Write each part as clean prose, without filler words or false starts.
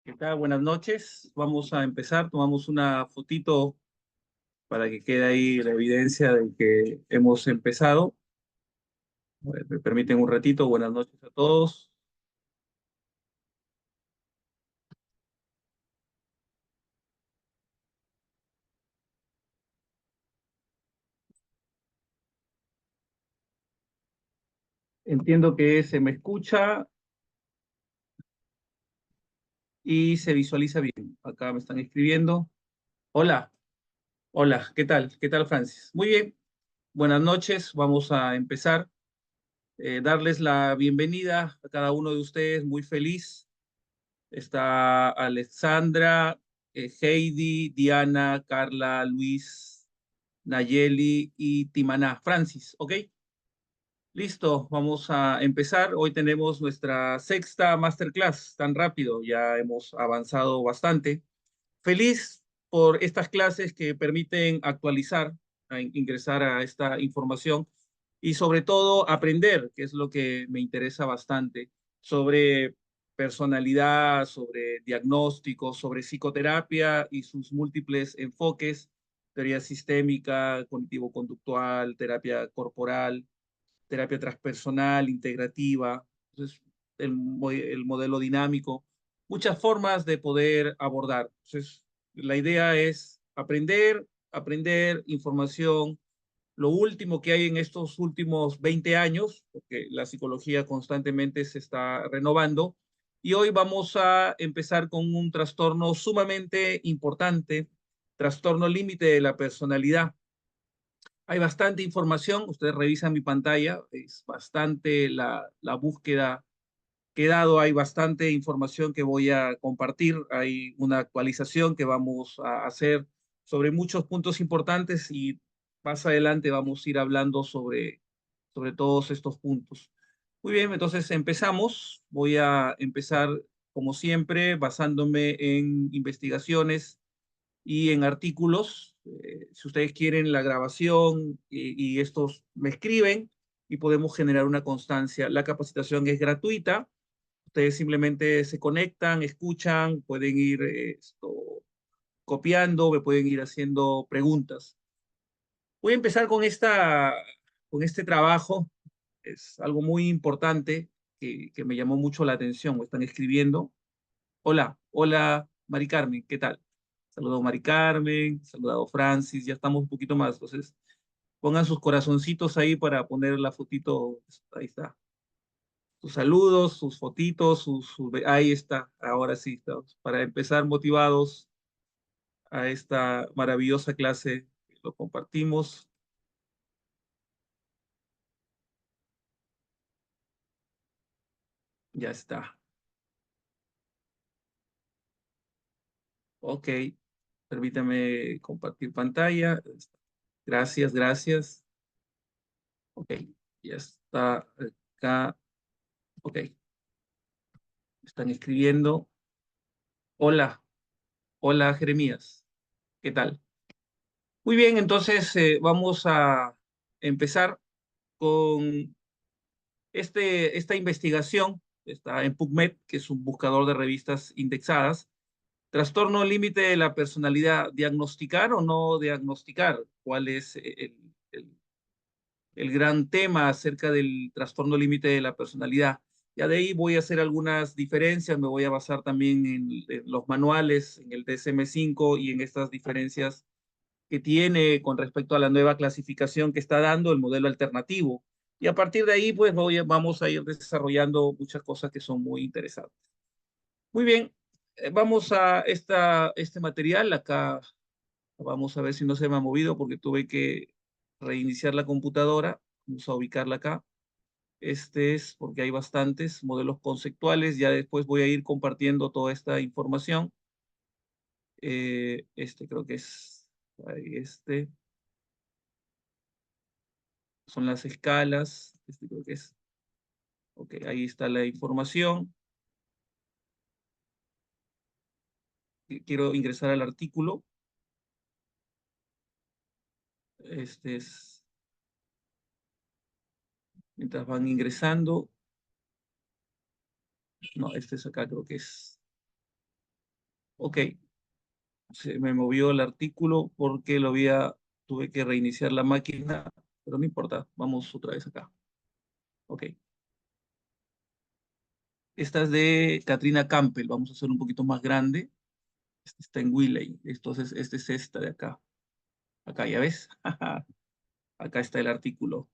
¿Qué tal? Buenas noches. Vamos a empezar. Tomamos una fotito para que quede ahí la evidencia de que hemos empezado. A ver, me permiten un ratito. Buenas noches a todos. Entiendo que se me escucha y se visualiza bien. Acá me están escribiendo. Hola, hola. ¿Qué tal? ¿Qué tal, Francis? Muy bien. Buenas noches. Vamos a empezar. Darles la bienvenida a cada uno de ustedes. Muy feliz. Está Alexandra, Heidi, Diana, Carla, Luis, Nayeli y Timaná. Francis, ¿ok? Listo, vamos a empezar. Hoy tenemos nuestra sexta masterclass. Tan rápido, ya hemos avanzado bastante. Feliz por estas clases que permiten actualizar, ingresar a esta información y sobre todo aprender, que es lo que me interesa bastante, sobre personalidad, sobre diagnóstico, sobre psicoterapia y sus múltiples enfoques, teoría sistémica, cognitivo-conductual, terapia corporal, terapia transpersonal, integrativa, entonces el modelo dinámico, muchas formas de poder abordar. Entonces, la idea es aprender, aprender información, lo último que hay en estos últimos 20 años, porque la psicología constantemente se está renovando, y hoy vamos a empezar con un trastorno sumamente importante, trastorno límite de la personalidad. Hay bastante información, ustedes revisan mi pantalla, es bastante la búsqueda que he dado, hay bastante información que voy a compartir, hay una actualización que vamos a hacer sobre muchos puntos importantes y más adelante vamos a ir hablando sobre todos estos puntos. Muy bien, entonces empezamos. Voy a empezar, como siempre, basándome en investigaciones y en artículos. Si ustedes quieren la grabación y estos me escriben y podemos generar una constancia. La capacitación es gratuita. Ustedes simplemente se conectan, escuchan, pueden ir copiando, me pueden ir haciendo preguntas. Voy a empezar con este trabajo. Es algo muy importante que me llamó mucho la atención. Me están escribiendo. Hola, hola, Mari Carmen, ¿qué tal? Saludo a Mari Carmen, saludado Francis, ya estamos un poquito más. Entonces, pongan sus corazoncitos ahí para poner la fotito. Ahí está. Sus saludos, sus fotitos, ahí está. Ahora sí, estamos. Para empezar motivados a esta maravillosa clase, lo compartimos. Ya está. Ok, permítame compartir pantalla. Gracias, gracias. Ok, ya está acá. Ok, están escribiendo. Hola, hola Jeremías, ¿qué tal? Muy bien, entonces vamos a empezar con esta investigación. Está en PubMed, que es un buscador de revistas indexadas. Trastorno límite de la personalidad, ¿diagnosticar o no diagnosticar? ¿Cuál es el gran tema acerca del trastorno límite de la personalidad? Ya de ahí voy a hacer algunas diferencias, me voy a basar también en los manuales, en el DSM-5 y en estas diferencias que tiene con respecto a la nueva clasificación que está dando el modelo alternativo. Y a partir de ahí, pues vamos a ir desarrollando muchas cosas que son muy interesantes. Muy bien, vamos a este material. Acá vamos a ver si no se me ha movido porque tuve que reiniciar la computadora. Vamos a ubicarla acá. Este es porque hay bastantes modelos conceptuales. Ya después voy a ir compartiendo toda esta información. Este creo que es ahí, este. Son las escalas. Este creo que es. Ok, ahí está la información. Quiero ingresar al artículo. Este es, mientras van ingresando. No, este es acá, creo que es. Ok, se me movió el artículo porque tuve que reiniciar la máquina, pero no importa, vamos otra vez acá. Ok, esta es de Katrina Campbell, vamos a hacer un poquito más grande. Este está en Wiley, entonces este es esta de acá. Acá, ¿ya ves? Acá está el artículo.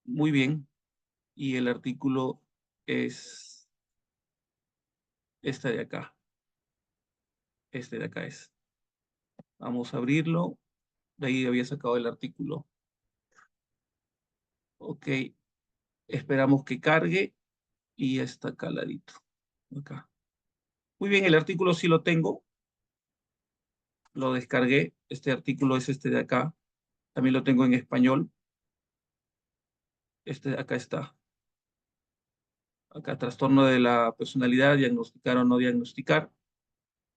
Muy bien, y el artículo es este de acá. Este de acá es. Vamos a abrirlo. De ahí había sacado el artículo. Ok, esperamos que cargue y ya está caladito. Acá. Muy bien, el artículo sí lo tengo. Lo descargué. Este artículo es este de acá. También lo tengo en español. Este de acá está. Acá, trastorno de la personalidad, diagnosticar o no diagnosticar.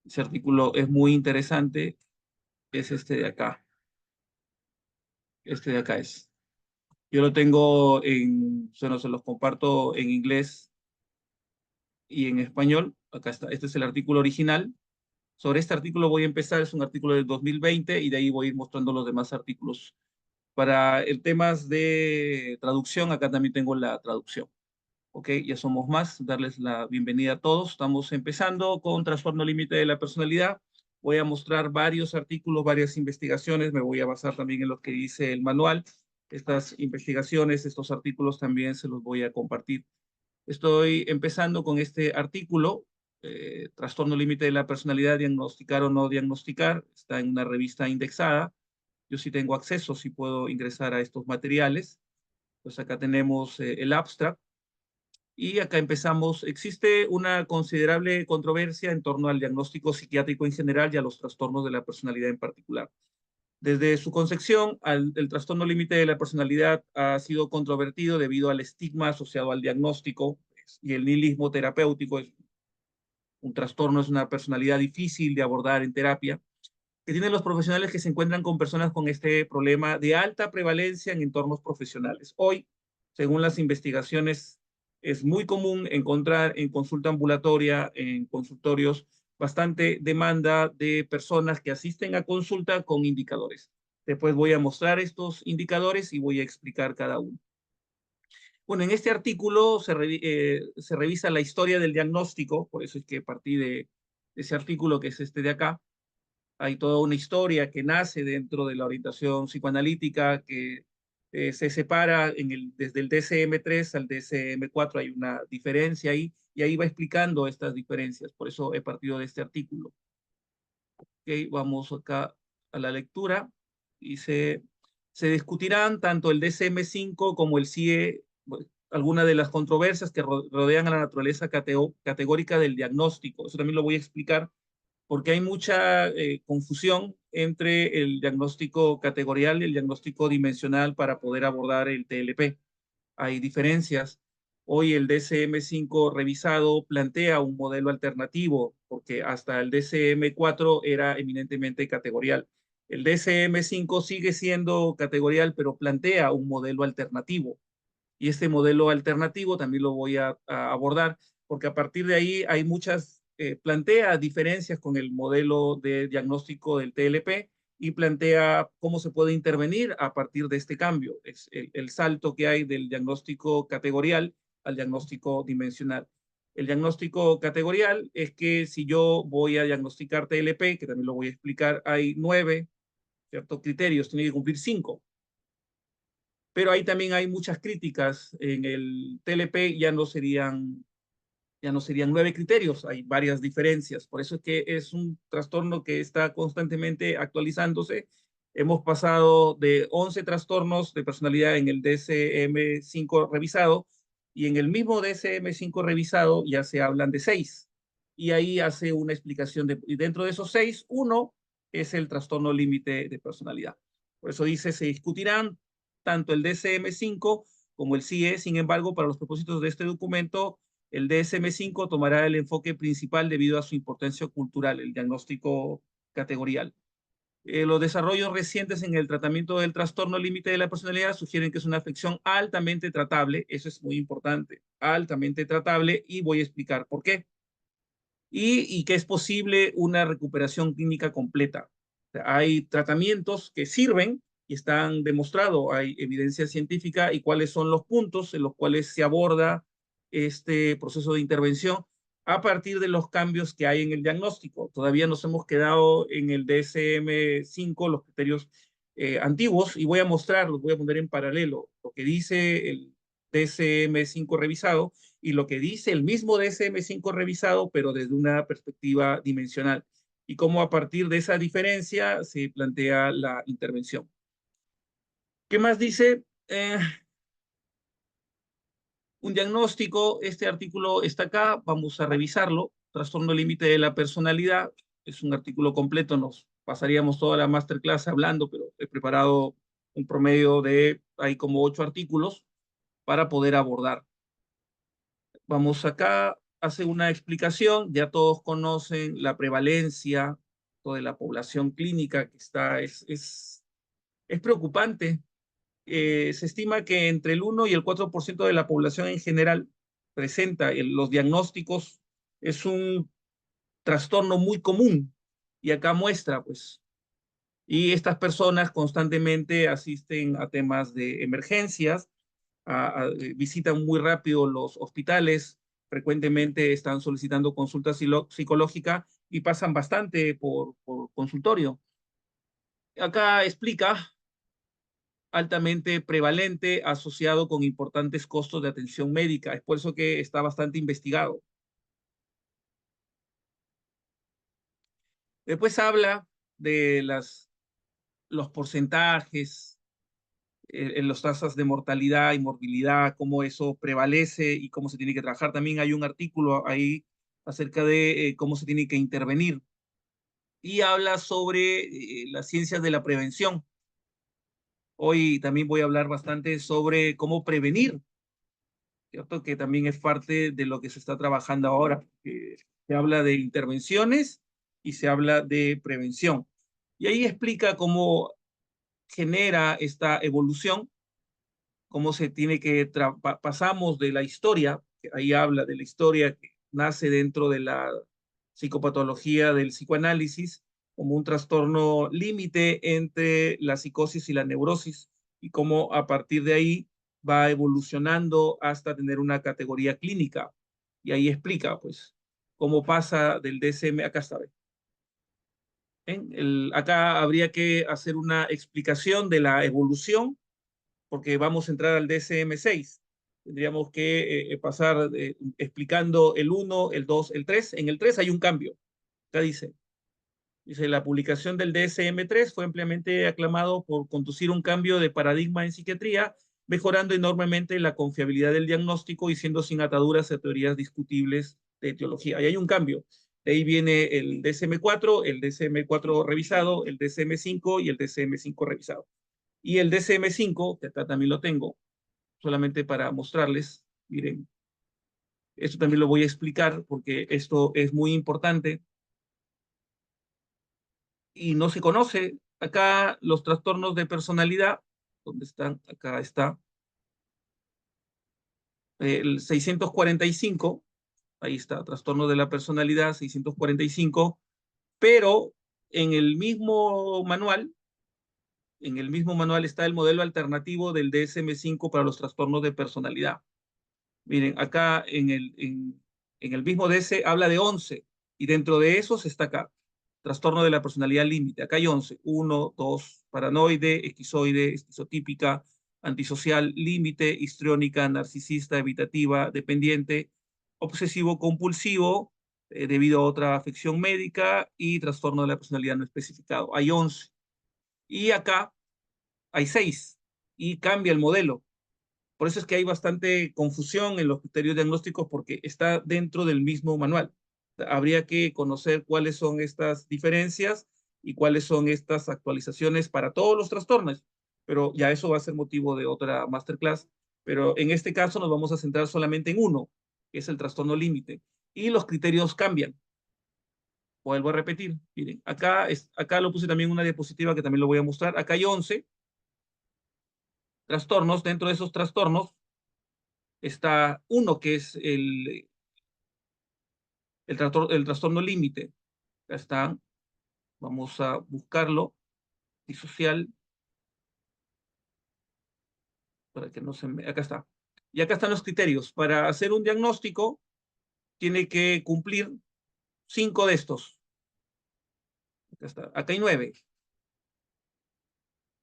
Ese artículo es muy interesante. Es este de acá. Este de acá es. Yo lo tengo bueno, se los comparto en inglés y en español. Acá está. Este es el artículo original. Sobre este artículo voy a empezar. Es un artículo del 2020 y de ahí voy a ir mostrando los demás artículos. Para el temas de traducción, acá también tengo la traducción. Ok, ya somos más. Darles la bienvenida a todos. Estamos empezando con trastorno límite de la personalidad. Voy a mostrar varios artículos, varias investigaciones. Me voy a basar también en lo que dice el manual. Estas investigaciones, estos artículos también se los voy a compartir. Estoy empezando con este artículo, Trastorno límite de la personalidad, diagnosticar o no diagnosticar. Está en una revista indexada. Yo sí tengo acceso, sí puedo ingresar a estos materiales. Pues acá tenemos el abstract y acá empezamos. Existe una considerable controversia en torno al diagnóstico psiquiátrico en general y a los trastornos de la personalidad en particular. Desde su concepción, el trastorno límite de la personalidad ha sido controvertido debido al estigma asociado al diagnóstico y el nihilismo terapéutico. Un trastorno es una personalidad difícil de abordar en terapia, que tienen los profesionales que se encuentran con personas con este problema de alta prevalencia en entornos profesionales. Hoy, según las investigaciones, es muy común encontrar en consulta ambulatoria, en consultorios, bastante demanda de personas que asisten a consulta con indicadores. Después voy a mostrar estos indicadores y voy a explicar cada uno. Bueno, en este artículo se revisa la historia del diagnóstico, por eso es que partí de ese artículo que es este de acá. Hay toda una historia que nace dentro de la orientación psicoanalítica que se separa desde el DSM-3 al DSM-4, hay una diferencia ahí, y ahí va explicando estas diferencias, por eso he partido de este artículo. Ok, vamos acá a la lectura, y se discutirán tanto el DSM-5 como el CIE, bueno, algunas de las controversias que rodean a la naturaleza categórica del diagnóstico, eso también lo voy a explicar porque hay mucha confusión entre el diagnóstico categorial y el diagnóstico dimensional para poder abordar el TLP. Hay diferencias. Hoy el DSM-5 revisado plantea un modelo alternativo, porque hasta el DSM-4 era eminentemente categorial. El DSM-5 sigue siendo categorial, pero plantea un modelo alternativo. Y este modelo alternativo también lo voy a abordar, porque a partir de ahí hay plantea diferencias con el modelo de diagnóstico del TLP y plantea cómo se puede intervenir a partir de este cambio, es el salto que hay del diagnóstico categorial al diagnóstico dimensional. El diagnóstico categorial es que si yo voy a diagnosticar TLP, que también lo voy a explicar, hay 9, ¿cierto? Criterios, tiene que cumplir 5, pero ahí también hay muchas críticas. En el TLP ya no serían 9 criterios, hay varias diferencias. Por eso es que es un trastorno que está constantemente actualizándose. Hemos pasado de 11 trastornos de personalidad en el DSM-5 revisado y en el mismo DSM-5 revisado ya se hablan de 6. Y ahí hace una explicación y dentro de esos 6, uno es el trastorno límite de personalidad. Por eso dice, se discutirán tanto el DSM-5 como el CIE. Sin embargo, para los propósitos de este documento, el DSM-5 tomará el enfoque principal debido a su importancia cultural, el diagnóstico categorial. Los desarrollos recientes en el tratamiento del trastorno límite de la personalidad sugieren que es una afección altamente tratable, eso es muy importante, altamente tratable, y voy a explicar por qué. y que es posible una recuperación clínica completa. Hay tratamientos que sirven y están demostrados, hay evidencia científica y cuáles son los puntos en los cuales se aborda este proceso de intervención a partir de los cambios que hay en el diagnóstico. Todavía nos hemos quedado en el DSM-5, los criterios antiguos, y voy a mostrarlos, voy a poner en paralelo lo que dice el DSM-5 revisado y lo que dice el mismo DSM-5 revisado, pero desde una perspectiva dimensional, y cómo a partir de esa diferencia se plantea la intervención. ¿Qué más dice? Un diagnóstico, este artículo está acá, vamos a revisarlo. Trastorno límite de la personalidad, es un artículo completo, nos pasaríamos toda la masterclass hablando, pero he preparado un promedio de, hay como 8 artículos para poder abordar. Vamos acá, hace una explicación, ya todos conocen la prevalencia de la población clínica que está, es preocupante. Se estima que entre el 1 y el 4% de la población en general presenta los diagnósticos, es un trastorno muy común y acá muestra, pues, y estas personas constantemente asisten a temas de emergencias, visitan muy rápido los hospitales, frecuentemente están solicitando consulta psicológica y pasan bastante por consultorio. Acá explica altamente prevalente asociado con importantes costos de atención médica. Es por eso que está bastante investigado. Después habla de los porcentajes, en las tasas de mortalidad y morbilidad, cómo eso prevalece y cómo se tiene que trabajar. También hay un artículo ahí acerca de cómo se tiene que intervenir. Y habla sobre las ciencias de la prevención. Hoy también voy a hablar bastante sobre cómo prevenir, ¿cierto? Que también es parte de lo que se está trabajando ahora. Se habla de intervenciones y se habla de prevención. Y ahí explica cómo genera esta evolución, cómo se tiene que pasamos de la historia, que ahí habla de la historia que nace dentro de la psicopatología del psicoanálisis, como un trastorno límite entre la psicosis y la neurosis, y cómo a partir de ahí va evolucionando hasta tener una categoría clínica. Y ahí explica, pues, cómo pasa del DSM, acá está, acá habría que hacer una explicación de la evolución porque vamos a entrar al DSM-6. Tendríamos que pasar explicando el 1, el 2, el 3. En el 3 hay un cambio. Acá dice, la publicación del DSM-3 fue ampliamente aclamado por conducir un cambio de paradigma en psiquiatría, mejorando enormemente la confiabilidad del diagnóstico y siendo sin ataduras a teorías discutibles de etiología. Ahí hay un cambio. De ahí viene el DSM-4, el DSM-4 revisado, el DSM-5 y el DSM-5 revisado. Y el DSM-5, que acá también lo tengo, solamente para mostrarles, miren, esto también lo voy a explicar porque esto es muy importante y no se conoce. Acá los trastornos de personalidad, ¿dónde están? Acá está. El 645, ahí está, trastorno de la personalidad 645, pero en el mismo manual, en el mismo manual está el modelo alternativo del DSM-5 para los trastornos de personalidad. Miren, acá en el mismo DS habla de 11 y dentro de esos está acá, trastorno de la personalidad límite. Acá hay 11, 1, 2, paranoide, esquizoide, esquizotípica, antisocial, límite, histriónica, narcisista, evitativa, dependiente, obsesivo compulsivo, debido a otra afección médica y trastorno de la personalidad no especificado. Hay 11. Y acá hay 6 y cambia el modelo. Por eso es que hay bastante confusión en los criterios diagnósticos porque está dentro del mismo manual. Habría que conocer cuáles son estas diferencias y cuáles son estas actualizaciones para todos los trastornos, pero ya eso va a ser motivo de otra masterclass. Pero en este caso nos vamos a centrar solamente en uno, que es el trastorno límite. Y los criterios cambian. Vuelvo a repetir, miren, acá lo puse también una diapositiva que también lo voy a mostrar. Acá hay 11 trastornos. Dentro de esos trastornos está uno que es el trastorno límite. Acá está. Vamos a buscarlo. Disocial. Para que no se me... Acá está. Y acá están los criterios. Para hacer un diagnóstico, tiene que cumplir 5 de estos. Acá está. Acá hay 9.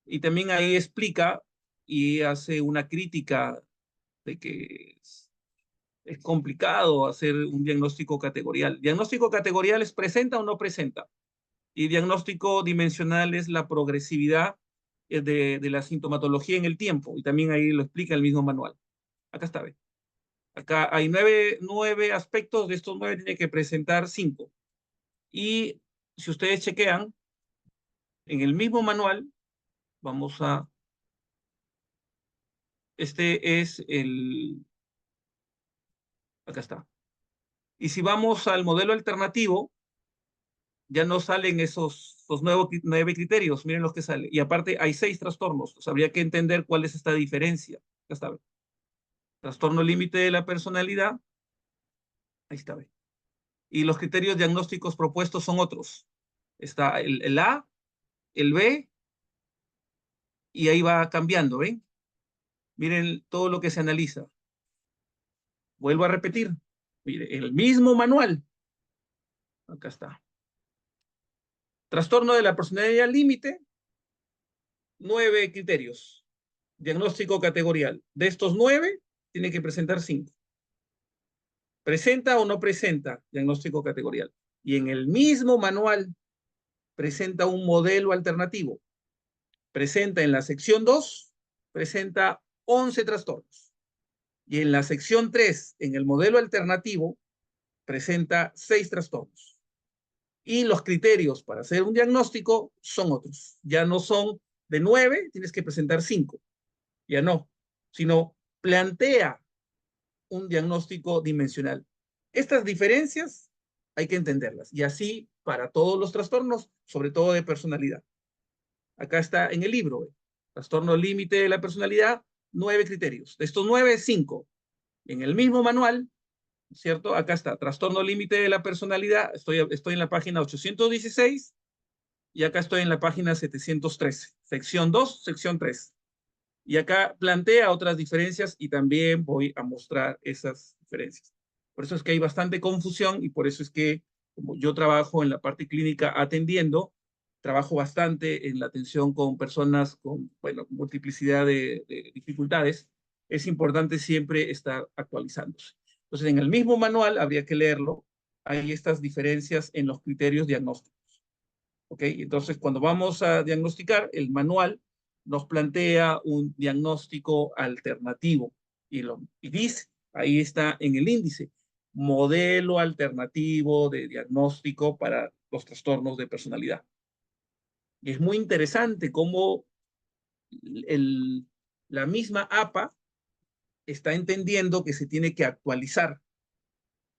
Y también ahí explica y hace una crítica de que es complicado hacer un diagnóstico categorial. Diagnóstico categorial es presenta o no presenta. Y diagnóstico dimensional es la progresividad de la sintomatología en el tiempo. Y también ahí lo explica el mismo manual. Acá está, ¿ve? Acá hay 9 aspectos, de estos 9 tiene que presentar 5. Y si ustedes chequean, en el mismo manual, vamos a, este es acá está. Y si vamos al modelo alternativo, ya no salen esos 9 criterios, miren los que salen. Y aparte hay 6 trastornos, o sea, habría que entender cuál es esta diferencia. Acá está, ¿ve? Trastorno límite de la personalidad, ahí está, ¿ve? Y los criterios diagnósticos propuestos son otros. Está el A, el B, y ahí va cambiando, ¿ven? Miren todo lo que se analiza. Vuelvo a repetir. Mire, el mismo manual. Acá está. Trastorno de la personalidad límite, 9 criterios. Diagnóstico categorial. De estos 9, tiene que presentar 5. ¿Presenta o no presenta diagnóstico categorial? Y en el mismo manual presenta un modelo alternativo. Presenta en la sección 2, presenta 11 trastornos. Y en la sección 3, en el modelo alternativo, presenta 6 trastornos. Y los criterios para hacer un diagnóstico son otros. Ya no son de 9, tienes que presentar 5. Ya no, sino plantea un diagnóstico dimensional. Estas diferencias hay que entenderlas. Y así para todos los trastornos, sobre todo de personalidad. Acá está en el libro, trastorno límite de la personalidad, 9 criterios. De estos 9, 5. En el mismo manual, ¿cierto? Acá está, trastorno límite de la personalidad, estoy en la página 816 y acá estoy en la página 713, sección 2, sección 3. Y acá plantea otras diferencias y también voy a mostrar esas diferencias. Por eso es que hay bastante confusión y por eso es que, como yo trabajo en la parte clínica atendiendo, trabajo bastante en la atención con personas con, bueno, multiplicidad de dificultades. Es importante siempre estar actualizándose. Entonces, en el mismo manual, habría que leerlo, hay estas diferencias en los criterios diagnósticos. ¿Ok? Entonces, cuando vamos a diagnosticar, el manual nos plantea un diagnóstico alternativo y dice, ahí está en el índice, modelo alternativo de diagnóstico para los trastornos de personalidad. Y es muy interesante cómo el, la misma APA está entendiendo que se tiene que actualizar,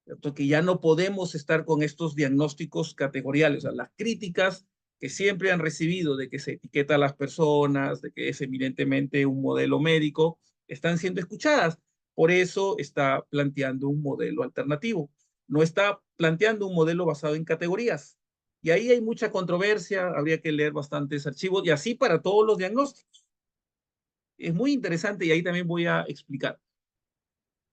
¿cierto? Que ya no podemos estar con estos diagnósticos categoriales, o sea, las críticas que siempre han recibido de que se etiqueta a las personas, de que es eminentemente un modelo médico, están siendo escuchadas. Por eso está planteando un modelo alternativo. No está planteando un modelo basado en categorías. Y ahí hay mucha controversia, habría que leer bastantes archivos y así para todos los diagnósticos. Es muy interesante y ahí también voy a explicar.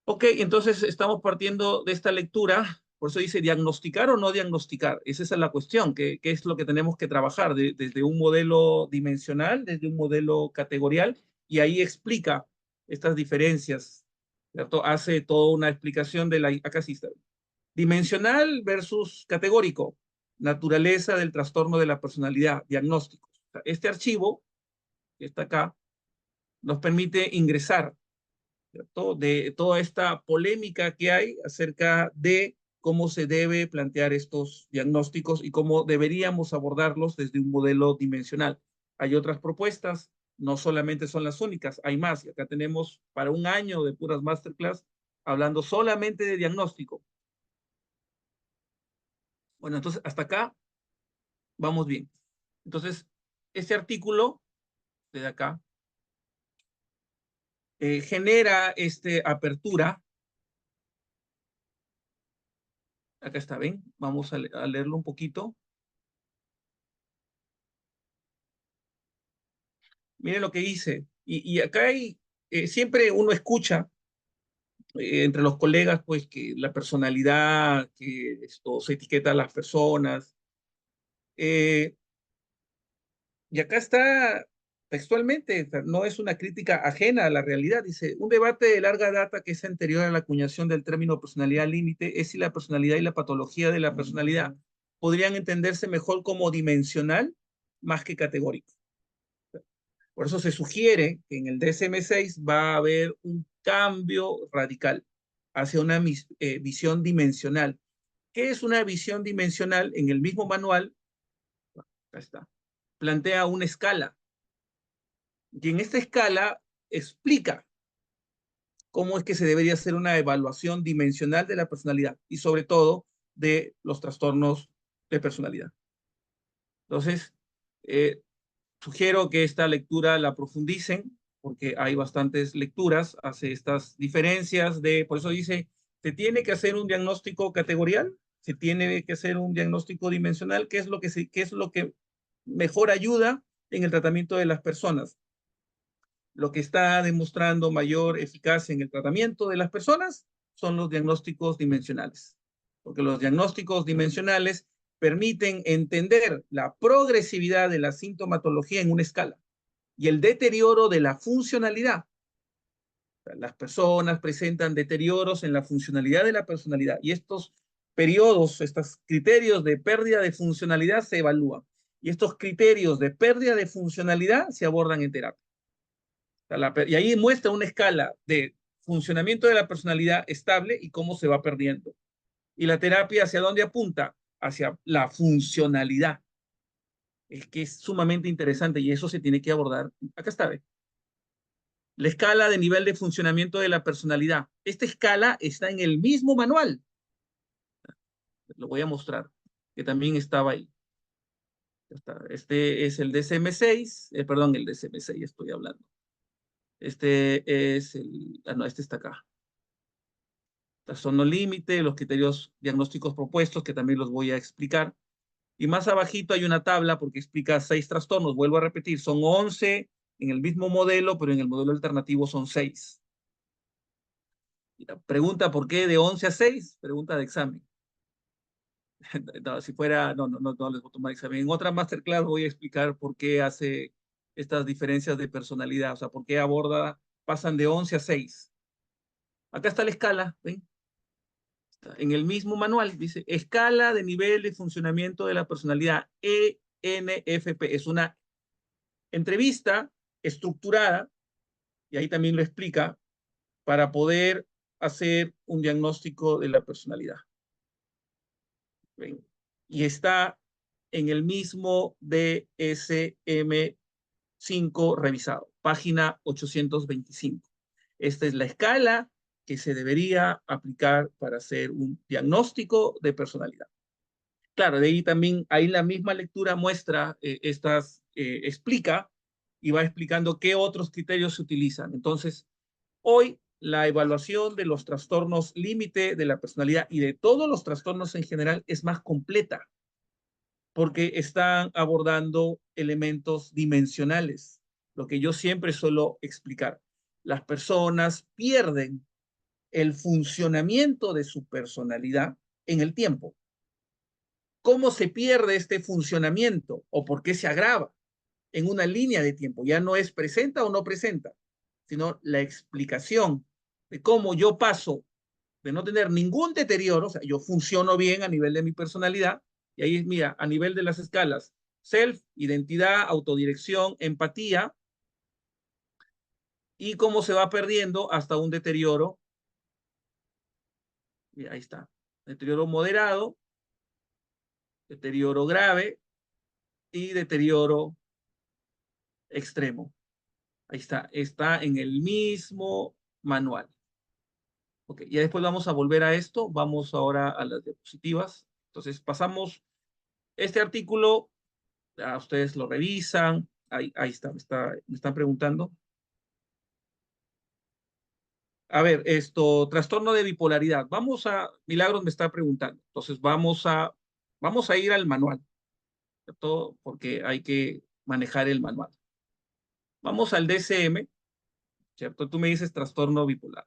Ok, entonces estamos partiendo de esta lectura, por eso dice diagnosticar o no diagnosticar. Esa es la cuestión, qué es lo que tenemos que trabajar desde un modelo dimensional, desde un modelo categorial, y ahí explica estas diferencias, ¿cierto? Hace toda una explicación de acá sí está, dimensional versus categórico, naturaleza del trastorno de la personalidad, diagnóstico. Este archivo, que está acá, nos permite ingresar, ¿cierto? De toda esta polémica que hay acerca de cómo se debe plantear estos diagnósticos y cómo deberíamos abordarlos desde un modelo dimensional. Hay otras propuestas, no solamente son las únicas, hay más. Y acá tenemos para un año de puras masterclass hablando solamente de diagnóstico. Bueno, entonces hasta acá vamos bien. Entonces, este artículo de acá genera esta apertura. Acá está, ¿ven? Vamos a leerlo un poquito. Miren lo que dice. Y acá hay, siempre uno escucha entre los colegas, pues, que la personalidad, que esto se etiqueta a las personas. eh, y acá está textualmente, o sea, no es una crítica ajena a la realidad. Dice, un debate de larga data que es anterior a la acuñación del término personalidad límite es si la personalidad y la patología de la personalidad podrían entenderse mejor como dimensional más que categórico. Por eso se sugiere que en el DSM-6 va a haber un cambio radical hacia una visión dimensional. ¿Qué es una visión dimensional? En el mismo manual, acá está, plantea una escala. Y en esta escala explica cómo es que se debería hacer una evaluación dimensional de la personalidad y sobre todo de los trastornos de personalidad. Entonces, eh, sugiero que esta lectura la profundicen porque hay bastantes lecturas, hace estas diferencias por eso dice, se tiene que hacer un diagnóstico categorial, se tiene que hacer un diagnóstico dimensional, qué es lo que mejor ayuda en el tratamiento de las personas. Lo que está demostrando mayor eficacia en el tratamiento de las personas son los diagnósticos dimensionales, porque los diagnósticos dimensionales permiten entender la progresividad de la sintomatología en una escala y el deterioro de la funcionalidad. Las personas presentan deterioros en la funcionalidad de la personalidad y estos periodos, estos criterios de pérdida de funcionalidad se evalúan y estos criterios de pérdida de funcionalidad se abordan en terapia. Y ahí muestra una escala de funcionamiento de la personalidad estable y cómo se va perdiendo. Y la terapia, ¿hacia dónde apunta? Hacia la funcionalidad. Es que es sumamente interesante y eso se tiene que abordar. Acá está, ¿ve? La escala de nivel de funcionamiento de la personalidad. Esta escala está en el mismo manual. Lo voy a mostrar, que también estaba ahí. Este es el DSM-6, perdón, el DSM-6 estoy hablando. Este es no, este está acá. Trastorno límite, los criterios diagnósticos propuestos, que también los voy a explicar. Y más abajito hay una tabla porque explica 6 trastornos. Vuelvo a repetir, son 11 en el mismo modelo, pero en el modelo alternativo son 6. Pregunta por qué de 11 a 6, pregunta de examen. No, si fuera, no les voy a tomar examen. En otra masterclass voy a explicar por qué hace estas diferencias de personalidad, o sea, por qué pasan de 11 a 6. Acá está la escala, ¿ven? En el mismo manual, dice escala de nivel de funcionamiento de la personalidad, ENFP. Es una entrevista estructurada, y ahí también lo explica, para poder hacer un diagnóstico de la personalidad. ¿Ven? Y está en el mismo DSM-5 revisado, página 825. Esta es la escala que se debería aplicar para hacer un diagnóstico de personalidad. Claro, de ahí también, ahí la misma lectura muestra explica y va explicando qué otros criterios se utilizan. Entonces, hoy la evaluación de los trastornos límite de la personalidad y de todos los trastornos en general es más completa porque están abordando elementos dimensionales, lo que yo siempre suelo explicar. Las personas pierden el funcionamiento de su personalidad en el tiempo. ¿Cómo se pierde este funcionamiento o por qué se agrava en una línea de tiempo? Ya no es presenta o no presenta, sino la explicación de cómo yo paso de no tener ningún deterioro, o sea, yo funciono bien a nivel de mi personalidad, y ahí, mira, a nivel de las escalas, self, identidad, autodirección, empatía, y cómo se va perdiendo hasta un deterioro, y ahí está, deterioro moderado, deterioro grave y deterioro extremo. Ahí está en el mismo manual. Ok, ya después vamos a volver a esto, vamos ahora a las diapositivas. Entonces pasamos este artículo, ustedes lo revisan, ahí está, me están preguntando. A ver, trastorno de bipolaridad. Milagros me está preguntando. Entonces, vamos a ir al manual, ¿cierto? Porque hay que manejar el manual. Vamos al DSM, ¿cierto? Tú me dices trastorno bipolar.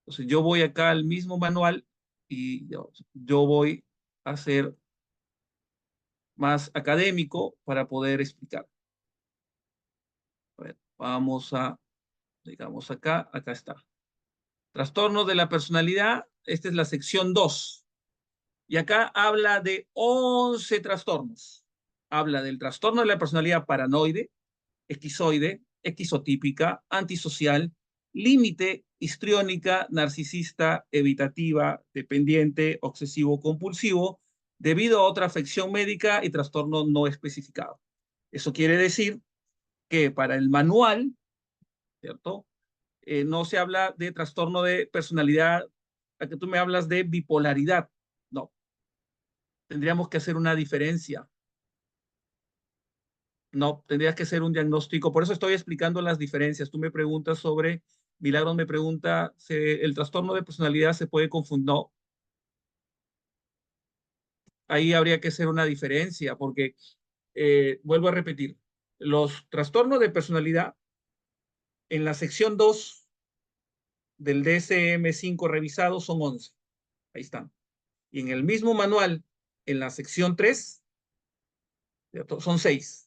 Entonces, yo voy acá al mismo manual y yo voy a ser más académico para poder explicar. A ver, digamos acá está. Trastornos de la personalidad, esta es la sección 2. Y acá habla de 11 trastornos. Habla del trastorno de la personalidad paranoide, esquizoide, esquizotípica, antisocial, límite, histriónica, narcisista, evitativa, dependiente, obsesivo compulsivo, debido a otra afección médica y trastorno no especificado. Eso quiere decir que para el manual, ¿cierto? No se habla de trastorno de personalidad, a que tú me hablas de bipolaridad. No, tendríamos que hacer una diferencia. No, tendría que ser un diagnóstico. Por eso estoy explicando las diferencias. Tú me preguntas sobre, Milagros me pregunta, ¿el trastorno de personalidad se puede confundir? No, ahí habría que hacer una diferencia porque, vuelvo a repetir, los trastornos de personalidad en la sección 2 del DSM-5 revisado son 11. Ahí están. Y en el mismo manual, en la sección 3, son 6.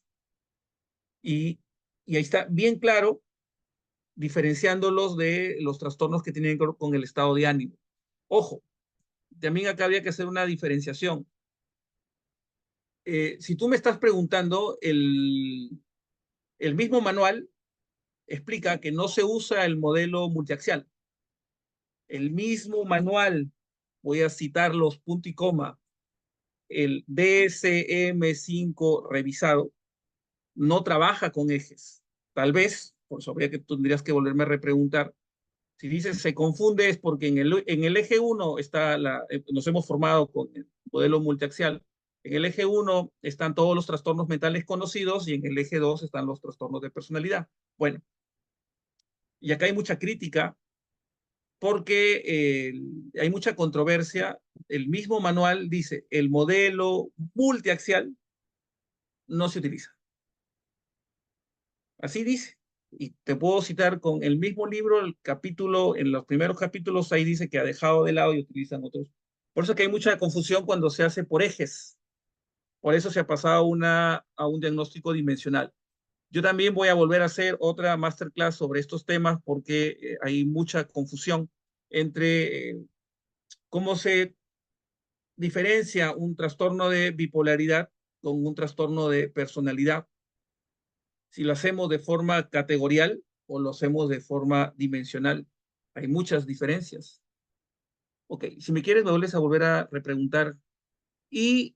Y, y ahí está bien claro diferenciándolos de los trastornos que tienen que ver con el estado de ánimo. Ojo, también acá habría que hacer una diferenciación. Si tú me estás preguntando, el mismo manual explica que no se usa el modelo multiaxial. El mismo manual, voy a citar los punto y coma, el DSM-5 revisado, no trabaja con ejes. Tal vez, por eso habría que tendrías que volverme a repreguntar. Si dices se confunde es porque en el eje 1 nos hemos formado con el modelo multiaxial. En el eje 1 están todos los trastornos mentales conocidos y en el eje 2 están los trastornos de personalidad. Bueno, y acá hay mucha crítica porque hay mucha controversia. El mismo manual dice, el modelo multiaxial no se utiliza. Así dice. Y te puedo citar con el mismo libro, el capítulo, en los primeros capítulos, ahí dice que ha dejado de lado y utilizan otros. Por eso que hay mucha confusión cuando se hace por ejes. Por eso se ha pasado a un diagnóstico dimensional. Yo también voy a volver a hacer otra masterclass sobre estos temas porque hay mucha confusión entre cómo se diferencia un trastorno de bipolaridad con un trastorno de personalidad, si lo hacemos de forma categorial o lo hacemos de forma dimensional. Hay muchas diferencias. Ok, si me quieres me vuelves a volver a repreguntar. Y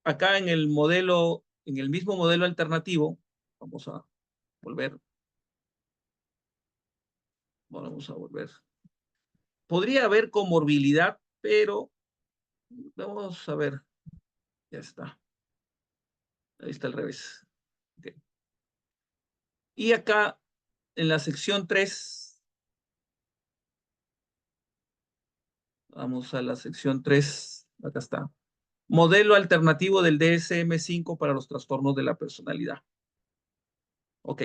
acá en el mismo modelo alternativo, vamos a volver, vamos a volver. Podría haber comorbilidad, pero vamos a ver, ya está. Ahí está al revés. Okay. Y acá en la sección 3, vamos a la sección 3, acá está. Modelo alternativo del DSM-5 para los trastornos de la personalidad. Ok.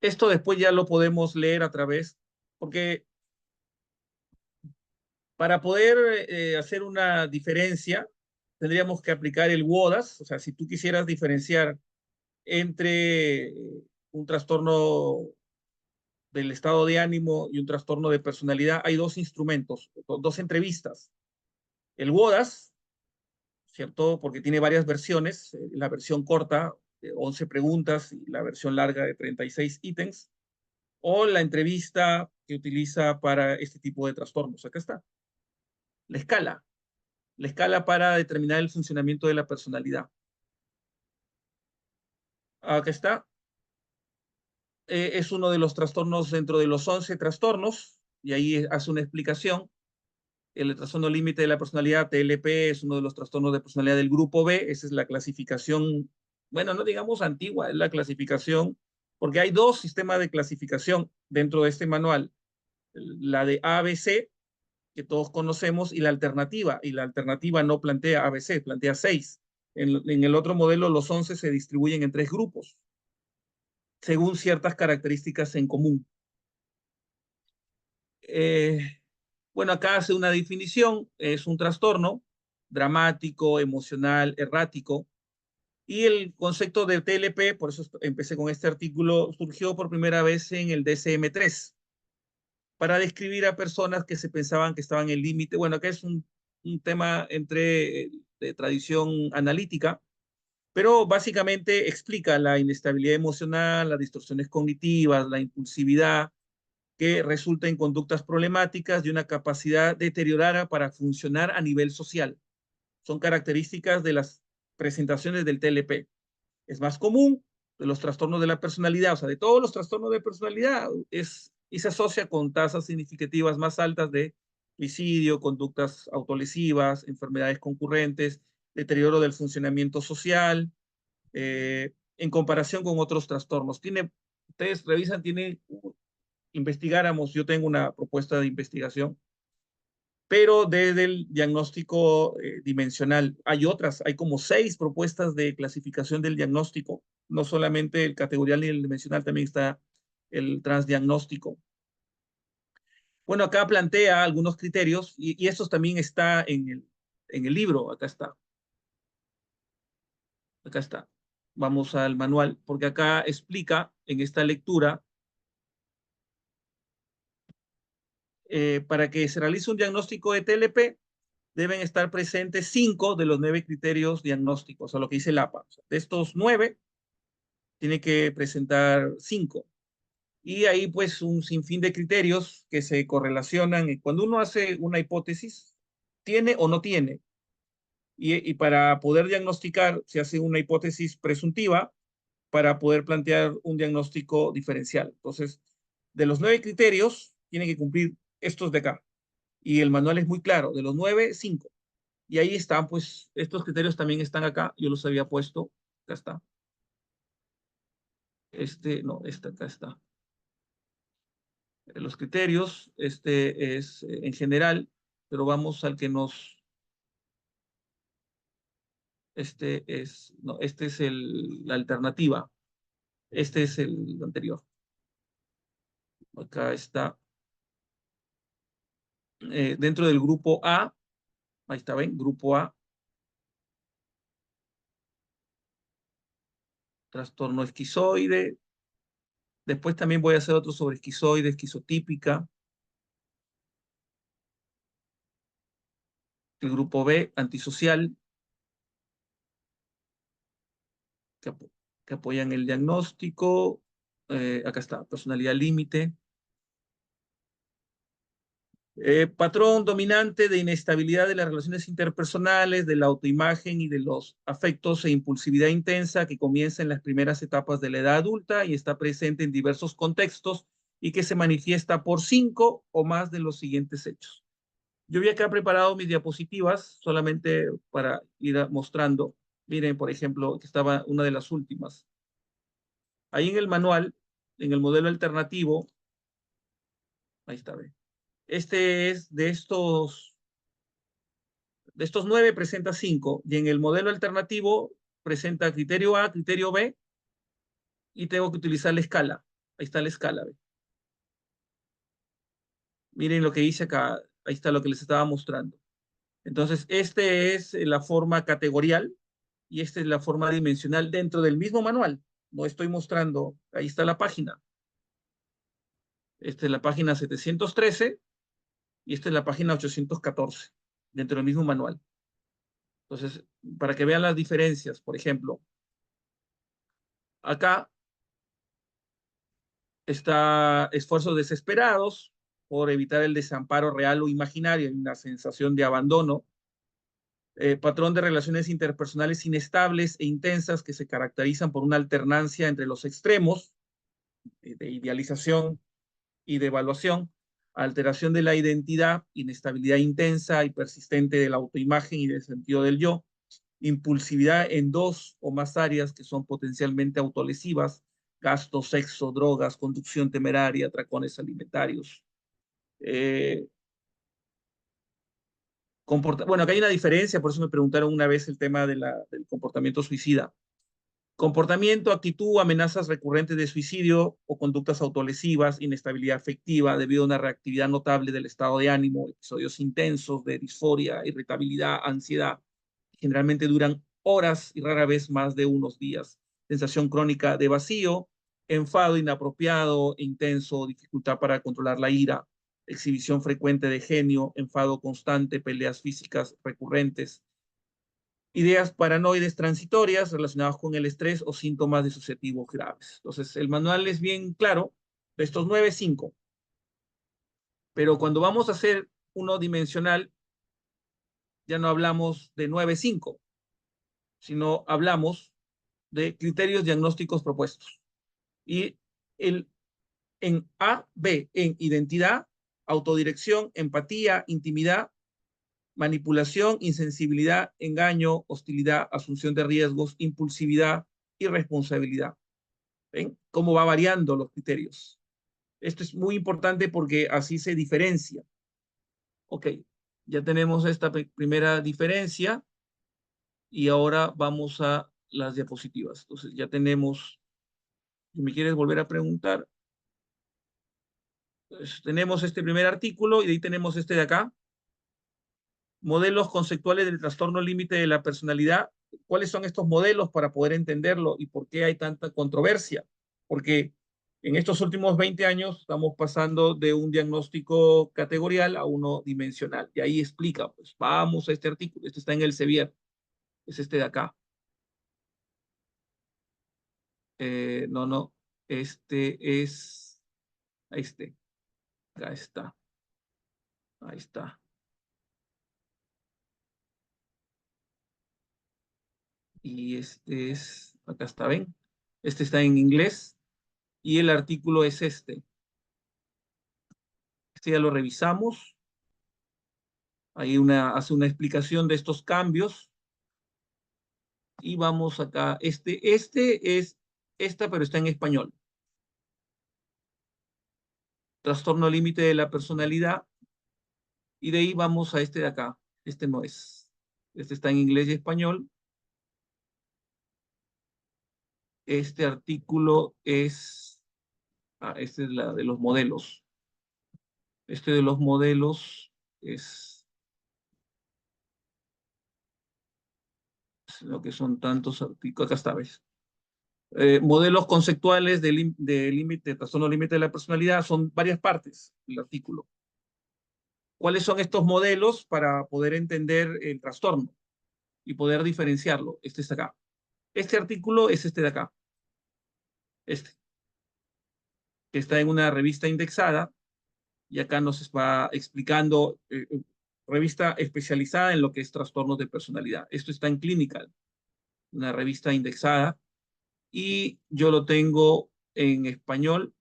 Esto después ya lo podemos leer a través, porque para poder hacer una diferencia, tendríamos que aplicar el WODAS, o sea, si tú quisieras diferenciar entre un trastorno del estado de ánimo y un trastorno de personalidad, hay dos instrumentos, dos entrevistas. El WODAS, ¿cierto? Porque tiene varias versiones, la versión corta de 11 preguntas y la versión larga de 36 ítems, o la entrevista que utiliza para este tipo de trastornos. Acá está. La escala. La escala para determinar el funcionamiento de la personalidad. Acá está. Es uno de los trastornos dentro de los 11 trastornos, y ahí hace una explicación. El trastorno límite de la personalidad, TLP, es uno de los trastornos de personalidad del grupo B. Esa es la clasificación bueno, no digamos antigua, es la clasificación, porque hay dos sistemas de clasificación dentro de este manual, la de ABC, que todos conocemos, y la alternativa no plantea ABC, plantea 6. En el otro modelo, los 11 se distribuyen en tres grupos, según ciertas características en común. Eh, bueno, acá hace una definición, es un trastorno dramático, emocional, errático, y el concepto de TLP, por eso empecé con este artículo, surgió por primera vez en el DSM-3 para describir a personas que se pensaban que estaban en el límite. Bueno, acá es un tema de tradición analítica, pero básicamente explica la inestabilidad emocional, las distorsiones cognitivas, la impulsividad, que resulta en conductas problemáticas y una capacidad deteriorada para funcionar a nivel social. Son características de las presentaciones del TLP. Es más común de los trastornos de la personalidad, o sea, de todos los trastornos de personalidad, y se asocia con tasas significativas más altas de suicidio, conductas autolesivas, enfermedades concurrentes, deterioro del funcionamiento social, en comparación con otros trastornos. Ustedes revisan, investigáramos, yo tengo una propuesta de investigación, pero desde el diagnóstico dimensional. Hay como 6 propuestas de clasificación del diagnóstico, no solamente el categorial ni el dimensional, también está el transdiagnóstico. Bueno, acá plantea algunos criterios y estos también está en el libro, acá está. Vamos al manual, porque acá explica en esta lectura, para que se realice un diagnóstico de TLP, deben estar presentes 5 de los 9 criterios diagnósticos, a lo que dice el APA. O sea, de estos 9, tiene que presentar 5. Y ahí pues un sinfín de criterios que se correlacionan. Cuando uno hace una hipótesis, tiene o no tiene. Y para poder diagnosticar, se hace una hipótesis presuntiva para poder plantear un diagnóstico diferencial. Entonces, de los 9 criterios, tiene que cumplir estos de acá. Y el manual es muy claro, de los 9, 5. Y ahí están, pues, estos criterios también están acá. Yo los había puesto. Acá está. No, acá está. Los criterios, es en general, pero vamos al que no, este es la alternativa. Este es el anterior. Acá está. Dentro del grupo A, ahí está, ¿ven? Grupo A, trastorno esquizoide. Después también voy a hacer otro sobre esquizoide, esquizotípica. El grupo B, antisocial, que, que apoyan el diagnóstico. Acá está, personalidad límite. Patrón dominante de inestabilidad de las relaciones interpersonales, de la autoimagen y de los afectos e impulsividad intensa que comienza en las primeras etapas de la edad adulta y está presente en diversos contextos y que se manifiesta por 5 o más de los siguientes hechos. Yo había acá preparado mis diapositivas solamente para ir mostrando. Miren, por ejemplo, que estaba una de las últimas. Ahí en el manual, en el modelo alternativo, ahí está, ¿ve? Este es de estos 9 presenta 5 y en el modelo alternativo presenta criterio A, criterio B y tengo que utilizar la escala. Ahí está la escala. ¿Ve? Miren lo que dice acá. Ahí está lo que les estaba mostrando. Entonces, este es la forma categorial y esta es la forma dimensional dentro del mismo manual. No estoy mostrando. Ahí está la página. Esta es la página 713 y esta es la página 814 dentro del mismo manual. Entonces, para que vean las diferencias, por ejemplo, acá está esfuerzos desesperados por evitar el desamparo real o imaginario, una sensación de abandono, patrón de relaciones interpersonales inestables e intensas que se caracterizan por una alternancia entre los extremos de idealización y de evaluación, alteración de la identidad, inestabilidad intensa y persistente de la autoimagen y del sentido del yo, impulsividad en dos o más áreas que son potencialmente autolesivas, gasto, sexo, drogas, conducción temeraria, atracones alimentarios. Eh, bueno, acá hay una diferencia, por eso me preguntaron una vez el tema del comportamiento suicida. Comportamiento, actitud, amenazas recurrentes de suicidio o conductas autolesivas, inestabilidad afectiva debido a una reactividad notable del estado de ánimo, episodios intensos de disforia, irritabilidad, ansiedad, generalmente duran horas y rara vez más de unos días. Sensación crónica de vacío, enfado inapropiado, intenso, dificultad para controlar la ira, exhibición frecuente de genio, enfado constante, peleas físicas recurrentes, ideas paranoides transitorias relacionadas con el estrés o síntomas disociativos graves. Entonces, el manual es bien claro, de estos 9, 5. Pero cuando vamos a hacer uno dimensional, ya no hablamos de 9, 5, sino hablamos de criterios diagnósticos propuestos. Y el, en A, B, en identidad, autodirección, empatía, intimidad, manipulación, insensibilidad, engaño, hostilidad, asunción de riesgos, impulsividad y responsabilidad. ¿Ven cómo va variando los criterios? Esto es muy importante porque así se diferencia. Ok, ya tenemos esta primera diferencia y ahora vamos a las diapositivas. Entonces ya tenemos, si me quieres volver a preguntar, pues, tenemos este primer artículo y de ahí tenemos este de acá. Modelos conceptuales del trastorno límite de la personalidad. ¿Cuáles son estos modelos para poder entenderlo y por qué hay tanta controversia? Porque en estos últimos 20 años estamos pasando de un diagnóstico categorial a uno dimensional. Y ahí explica, pues vamos a este artículo, este está en el Sevier, es este de acá. No, este es, este, acá está, ahí está. Y este es, acá está, ¿ven? Este está en inglés y el artículo es este. Este ya lo revisamos. Ahí hace una explicación de estos cambios. Y vamos acá. Este es esta, pero está en español. Trastorno límite de la personalidad. Y de ahí vamos a este de acá. Este no es. Este está en inglés y español. Este artículo es, este es la de los modelos. Este de los modelos es lo que son tantos artículos. Acá está, ¿ves? Modelos conceptuales de límite, trastorno límite de la personalidad, son varias partes del artículo. ¿Cuáles son estos modelos para poder entender el trastorno y poder diferenciarlo? Este está acá. Este artículo es este de acá, este, que está en una revista indexada y acá nos va explicando, revista especializada en lo que es trastornos de personalidad. Esto está en Clinical, una revista indexada, y yo lo tengo en español,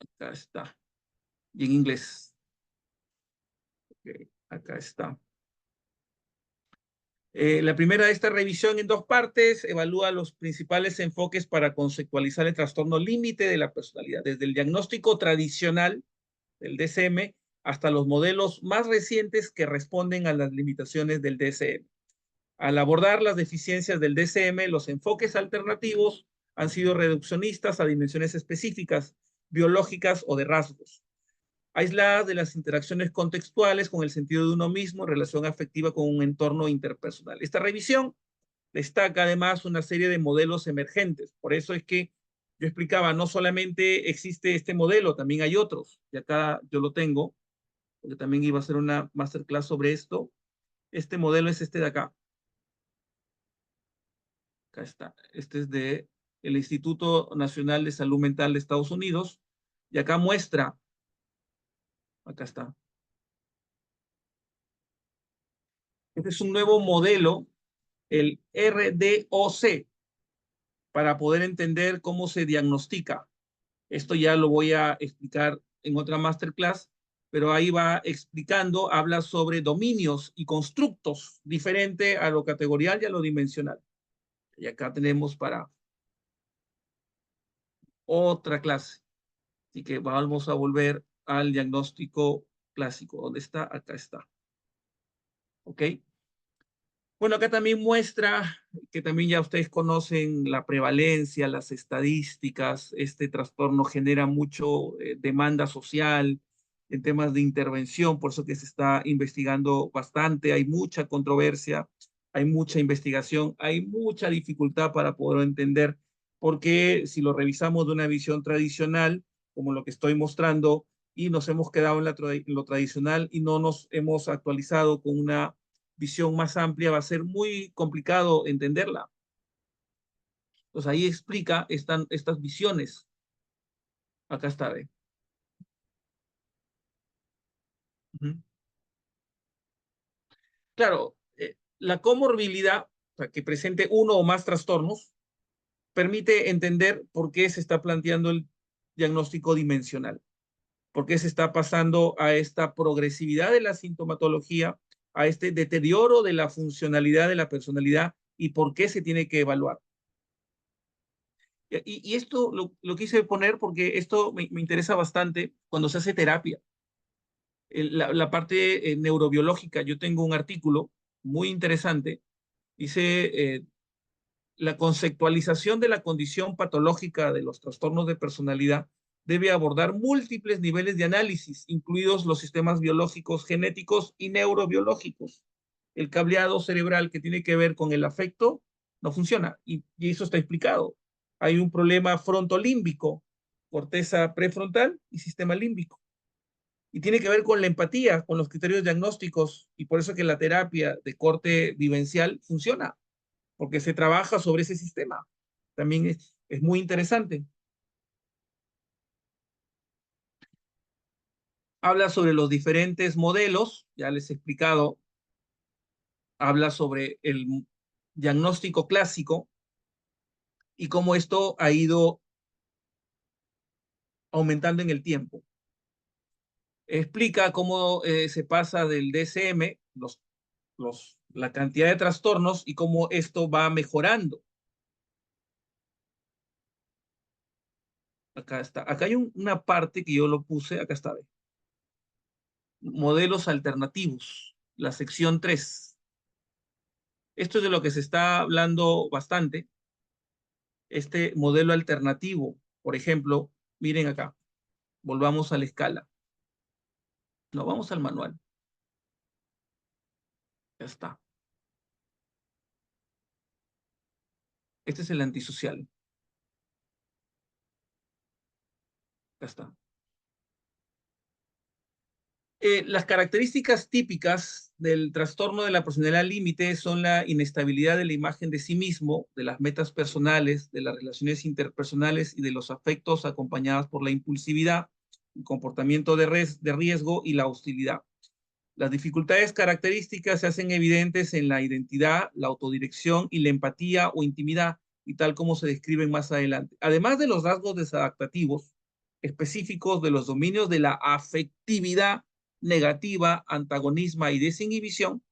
acá está, y en inglés. Okay, acá está. La primera de esta revisión en dos partes evalúa los principales enfoques para conceptualizar el trastorno límite de la personalidad, desde el diagnóstico tradicional del DSM hasta los modelos más recientes que responden a las limitaciones del DSM. Al abordar las deficiencias del DSM, los enfoques alternativos han sido reduccionistas a dimensiones específicas, biológicas o de rasgos, aisladas de las interacciones contextuales con el sentido de uno mismo en relación afectiva con un entorno interpersonal. Esta revisión destaca además una serie de modelos emergentes. Por eso es que yo explicaba, no solamente existe este modelo, también hay otros. Y acá yo lo tengo, porque también iba a hacer una masterclass sobre esto. Este modelo es este de acá. Acá está. Este es de el Instituto Nacional de Salud Mental de Estados Unidos. Y acá muestra, acá está. Este es un nuevo modelo, el RDOC, para poder entender cómo se diagnostica. Esto ya lo voy a explicar en otra masterclass, pero ahí va explicando, habla sobre dominios y constructos, diferente a lo categorial y a lo dimensional. Y acá tenemos para otra clase. Así que vamos a volver al diagnóstico clásico. ¿Dónde está? Acá está. ¿Ok? Bueno, acá también muestra que también ya ustedes conocen la prevalencia, las estadísticas. Este trastorno genera mucho demanda social en temas de intervención, por eso que se está investigando bastante. Hay mucha controversia, hay mucha investigación, hay mucha dificultad para poder entender por qué, si lo revisamos de una visión tradicional, como lo que estoy mostrando, y nos hemos quedado en lo tradicional y no nos hemos actualizado con una visión más amplia, va a ser muy complicado entenderla. Entonces ahí explica estas visiones. Acá está, ¿ve? Ujú. Claro, la comorbilidad, o sea, que presente uno o más trastornos, permite entender por qué se está planteando el diagnóstico dimensional, por qué se está pasando a esta progresividad de la sintomatología, a este deterioro de la funcionalidad de la personalidad y por qué se tiene que evaluar. Y esto lo quise poner porque esto me interesa bastante cuando se hace terapia. La parte neurobiológica, yo tengo un artículo muy interesante, dice la conceptualización de la condición patológica de los trastornos de personalidad debe abordar múltiples niveles de análisis, incluidos los sistemas biológicos, genéticos y neurobiológicos. El cableado cerebral que tiene que ver con el afecto no funciona y eso está explicado. Hay un problema frontolímbico, corteza prefrontal y sistema límbico. Y tiene que ver con la empatía, con los criterios diagnósticos y por eso que la terapia de corte vivencial funciona porque se trabaja sobre ese sistema. También es muy interesante. Habla sobre los diferentes modelos, ya les he explicado, habla sobre el diagnóstico clásico y cómo esto ha ido aumentando en el tiempo. Explica cómo se pasa del DSM, la cantidad de trastornos y cómo esto va mejorando. Acá está. Acá hay una parte que yo lo puse, acá está. Modelos alternativos, la sección 3. Esto es de lo que se está hablando bastante, este modelo alternativo. Por ejemplo, miren acá, volvamos a la escala. No, vamos al manual. Ya está. Este es el antisocial. Ya está. Las características típicas del trastorno de la personalidad límite son la inestabilidad de la imagen de sí mismo, de las metas personales, de las relaciones interpersonales y de los afectos acompañadas por la impulsividad, el comportamiento de riesgo y la hostilidad. Las dificultades características se hacen evidentes en la identidad, la autodirección y la empatía o intimidad, y tal como se describen más adelante. Además de los rasgos desadaptativos específicos de los dominios de la afectividad negativa, antagonismo y desinhibición,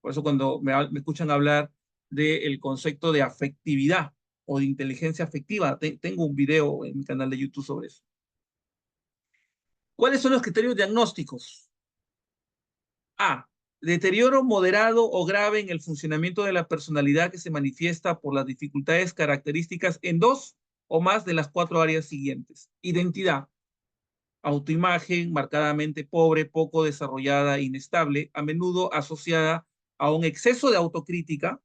por eso cuando me escuchan hablar del concepto de afectividad o de inteligencia afectiva, tengo un video en mi canal de YouTube sobre eso. ¿Cuáles son los criterios diagnósticos? A. Deterioro moderado o grave en el funcionamiento de la personalidad que se manifiesta por las dificultades características en dos o más de las cuatro áreas siguientes. Identidad. Autoimagen marcadamente pobre, poco desarrollada e inestable, a menudo asociada a un exceso de autocrítica,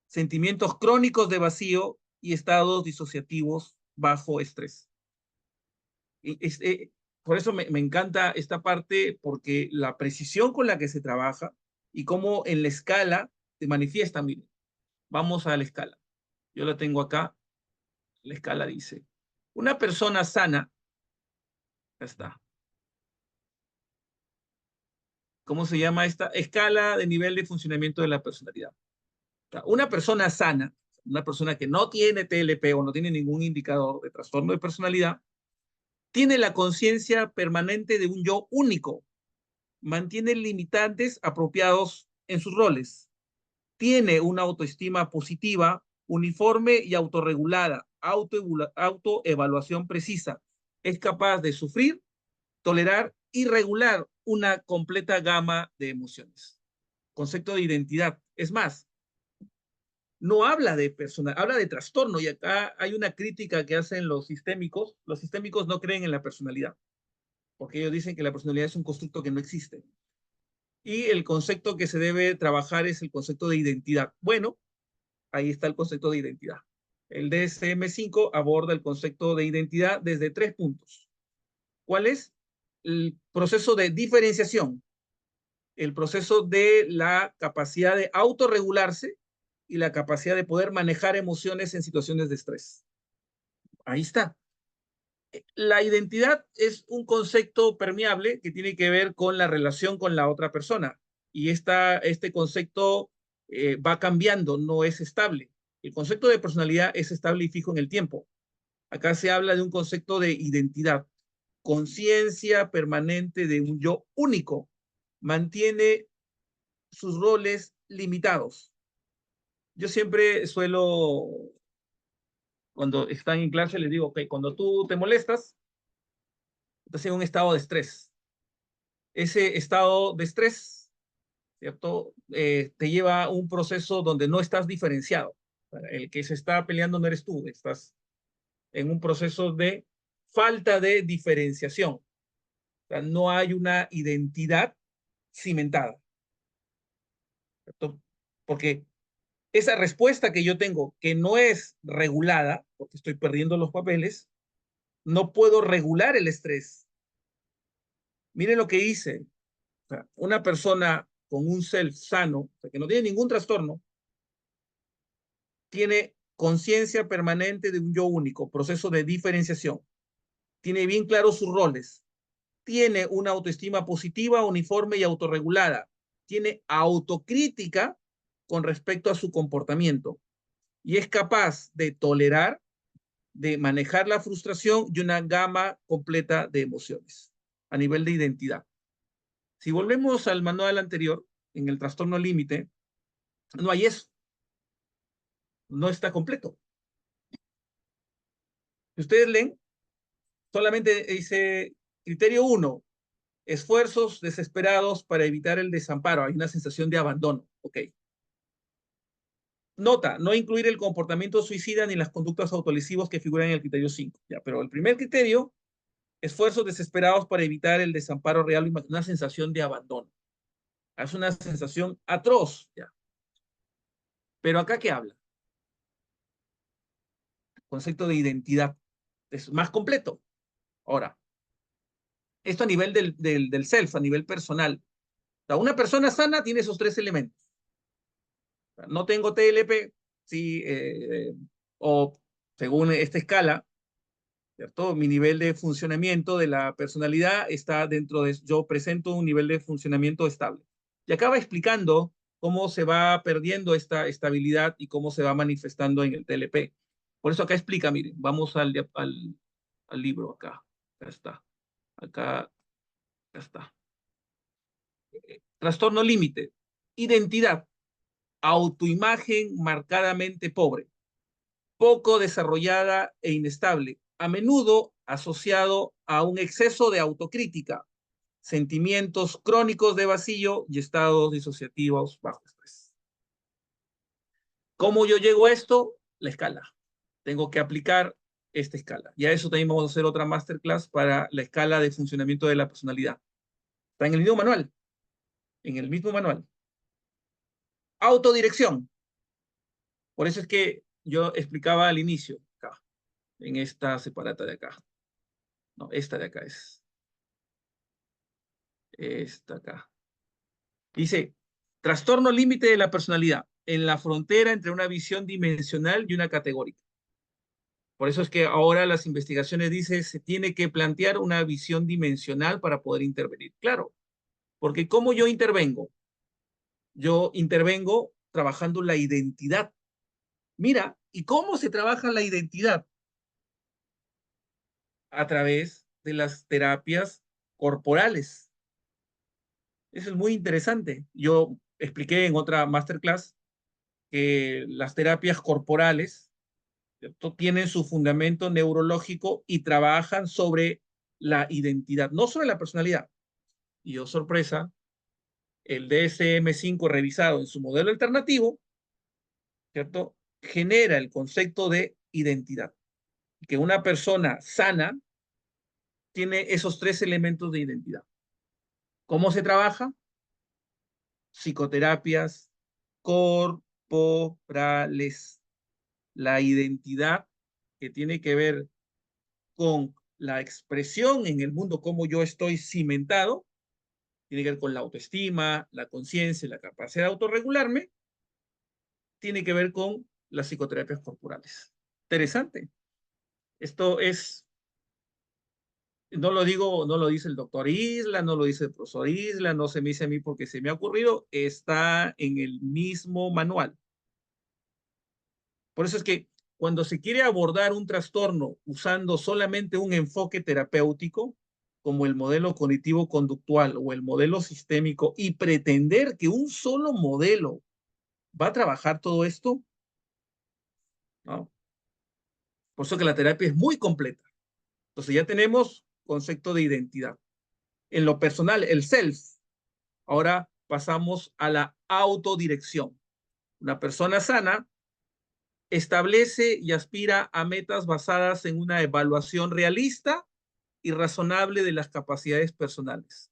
sentimientos crónicos de vacío y estados disociativos bajo estrés. Es, por eso me encanta esta parte, porque la precisión con la que se trabaja y cómo en la escala se manifiesta. Miren, vamos a la escala. Yo la tengo acá. La escala dice, una persona sana, ya está. ¿Cómo se llama esta? Escala de nivel de funcionamiento de la personalidad. O sea, una persona sana, una persona que no tiene TLP o no tiene ningún indicador de trastorno de personalidad, Tiene la conciencia permanente de un yo único. Mantiene limitantes apropiados en sus roles. Tiene una autoestima positiva, uniforme y autorregulada, autoevaluación precisa. Es capaz de sufrir, tolerar y regular una completa gama de emociones. Concepto de identidad. Es más, no habla de persona, habla de trastorno, y acá hay una crítica que hacen los sistémicos. Los sistémicos no creen en la personalidad, porque ellos dicen que la personalidad es un constructo que no existe. Y el concepto que se debe trabajar es el concepto de identidad. Bueno, ahí está el concepto de identidad. El DSM-5 aborda el concepto de identidad desde 3 puntos. ¿Cuál es? El proceso de diferenciación, el proceso de la capacidad de autorregularse y la capacidad de poder manejar emociones en situaciones de estrés. Ahí está. La identidad es un concepto permeable que tiene que ver con la relación con la otra persona. Y este concepto va cambiando, no es estable. El concepto de personalidad es estable y fijo en el tiempo. Acá se habla de un concepto de identidad, conciencia permanente de un yo único. Mantiene sus roles limitados. Yo siempre suelo, cuando están en clase, les digo, ok, cuando tú te molestas, estás en un estado de estrés. Ese estado de estrés, ¿cierto? Te lleva a un proceso donde no estás diferenciado. El que se está peleando no eres tú, estás en un proceso de falta de diferenciación. O sea, no hay una identidad cimentada, ¿cierto? Porque esa respuesta que yo tengo, que no es regulada, porque estoy perdiendo los papeles, no puedo regular el estrés. Miren lo que hice. O sea, una persona con un self sano, o sea, que no tiene ningún trastorno, tiene conciencia permanente de un yo único, proceso de diferenciación, tiene bien claros sus roles, tiene una autoestima positiva, uniforme y autorregulada, tiene autocrítica con respecto a su comportamiento y es capaz de tolerar, de manejar la frustración y una gama completa de emociones a nivel de identidad. Si volvemos al manual anterior, en el trastorno límite, no hay eso, no está completo. Si ustedes leen, solamente dice criterio 1, esfuerzos desesperados para evitar el desamparo. Hay una sensación de abandono. Ok. Nota, no incluir el comportamiento suicida ni las conductas autolesivas que figuran en el criterio 5. Ya, pero el primer criterio, esfuerzos desesperados para evitar el desamparo real, una sensación de abandono. Es una sensación atroz. Ya. Pero acá, ¿qué habla? Concepto de identidad. Es más completo. Ahora, esto a nivel del self, a nivel personal. O sea, una persona sana tiene esos 3 elementos. No tengo TLP, sí, o según esta escala, ¿cierto? Mi nivel de funcionamiento de la personalidad está dentro de, yo presento un nivel de funcionamiento estable. Y acaba explicando cómo se va perdiendo esta estabilidad y cómo se va manifestando en el TLP. Por eso acá explica, miren, vamos al libro acá. Acá está. Acá está. Trastorno límite. Identidad. Autoimagen marcadamente pobre, poco desarrollada e inestable, a menudo asociado a un exceso de autocrítica, sentimientos crónicos de vacío y estados disociativos bajo estrés. ¿Cómo yo llego a esto? La escala. Tengo que aplicar esta escala. Y a eso también vamos a hacer otra masterclass para la escala de funcionamiento de la personalidad. Está en el mismo manual. En el mismo manual. Autodirección. Por eso es que yo explicaba al inicio, acá, en esta separata de acá. No, esta de acá es. Esta acá. Dice, trastorno límite de la personalidad, en la frontera entre una visión dimensional y una categórica. Por eso es que ahora las investigaciones dicen se tiene que plantear una visión dimensional para poder intervenir. Claro, porque ¿cómo yo intervengo? Yo intervengo trabajando la identidad. Mira, ¿y cómo se trabaja la identidad? A través de las terapias corporales. Eso es muy interesante. Yo expliqué en otra masterclass que las terapias corporales, ¿cierto?, tienen su fundamento neurológico y trabajan sobre la identidad, no sobre la personalidad. Y oh sorpresa, el DSM-5 revisado en su modelo alternativo, ¿cierto?, genera el concepto de identidad. Que una persona sana tiene esos tres elementos de identidad. ¿Cómo se trabaja? Psicoterapias corporales. La identidad que tiene que ver con la expresión en el mundo, cómo yo estoy cimentado, tiene que ver con la autoestima, la conciencia, la capacidad de autorregularme, tiene que ver con las psicoterapias corporales. Interesante. Esto es, no lo digo, no lo dice el doctor Isla, no lo dice el profesor Isla, no se me dice a mí porque se me ha ocurrido, está en el mismo manual. Por eso es que cuando se quiere abordar un trastorno usando solamente un enfoque terapéutico, como el modelo cognitivo-conductual o el modelo sistémico, y pretender que un solo modelo va a trabajar todo esto, ¿no? Por eso que la terapia es muy completa. Entonces ya tenemos concepto de identidad. En lo personal, el self. Ahora pasamos a la autodirección. Una persona sana establece y aspira a metas basadas en una evaluación realista y razonable de las capacidades personales.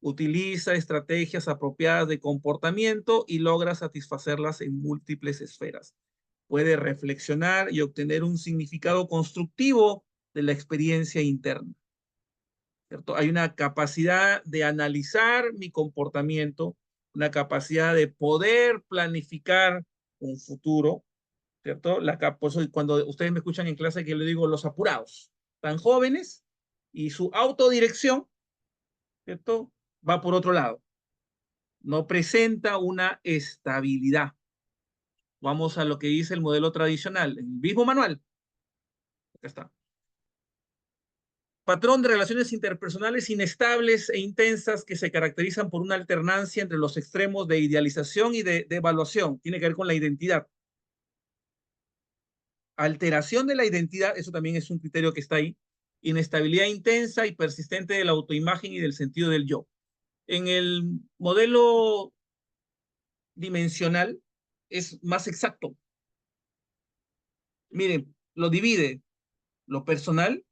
Utiliza estrategias apropiadas de comportamiento y logra satisfacerlas en múltiples esferas. Puede reflexionar y obtener un significado constructivo de la experiencia interna, ¿cierto? Hay una capacidad de analizar mi comportamiento, una capacidad de poder planificar un futuro, ¿cierto? Por eso cuando ustedes me escuchan en clase que le digo los apurados, tan jóvenes y su autodirección, ¿cierto?, va por otro lado. No presenta una estabilidad. Vamos a lo que dice el modelo tradicional, el mismo manual. Acá está. Patrón de relaciones interpersonales inestables e intensas que se caracterizan por una alternancia entre los extremos de idealización y de evaluación. Tiene que ver con la identidad. Alteración de la identidad, eso también es un criterio que está ahí. Inestabilidad intensa y persistente de la autoimagen y del sentido del yo. En el modelo dimensional es más exacto. Miren, lo divide lo personal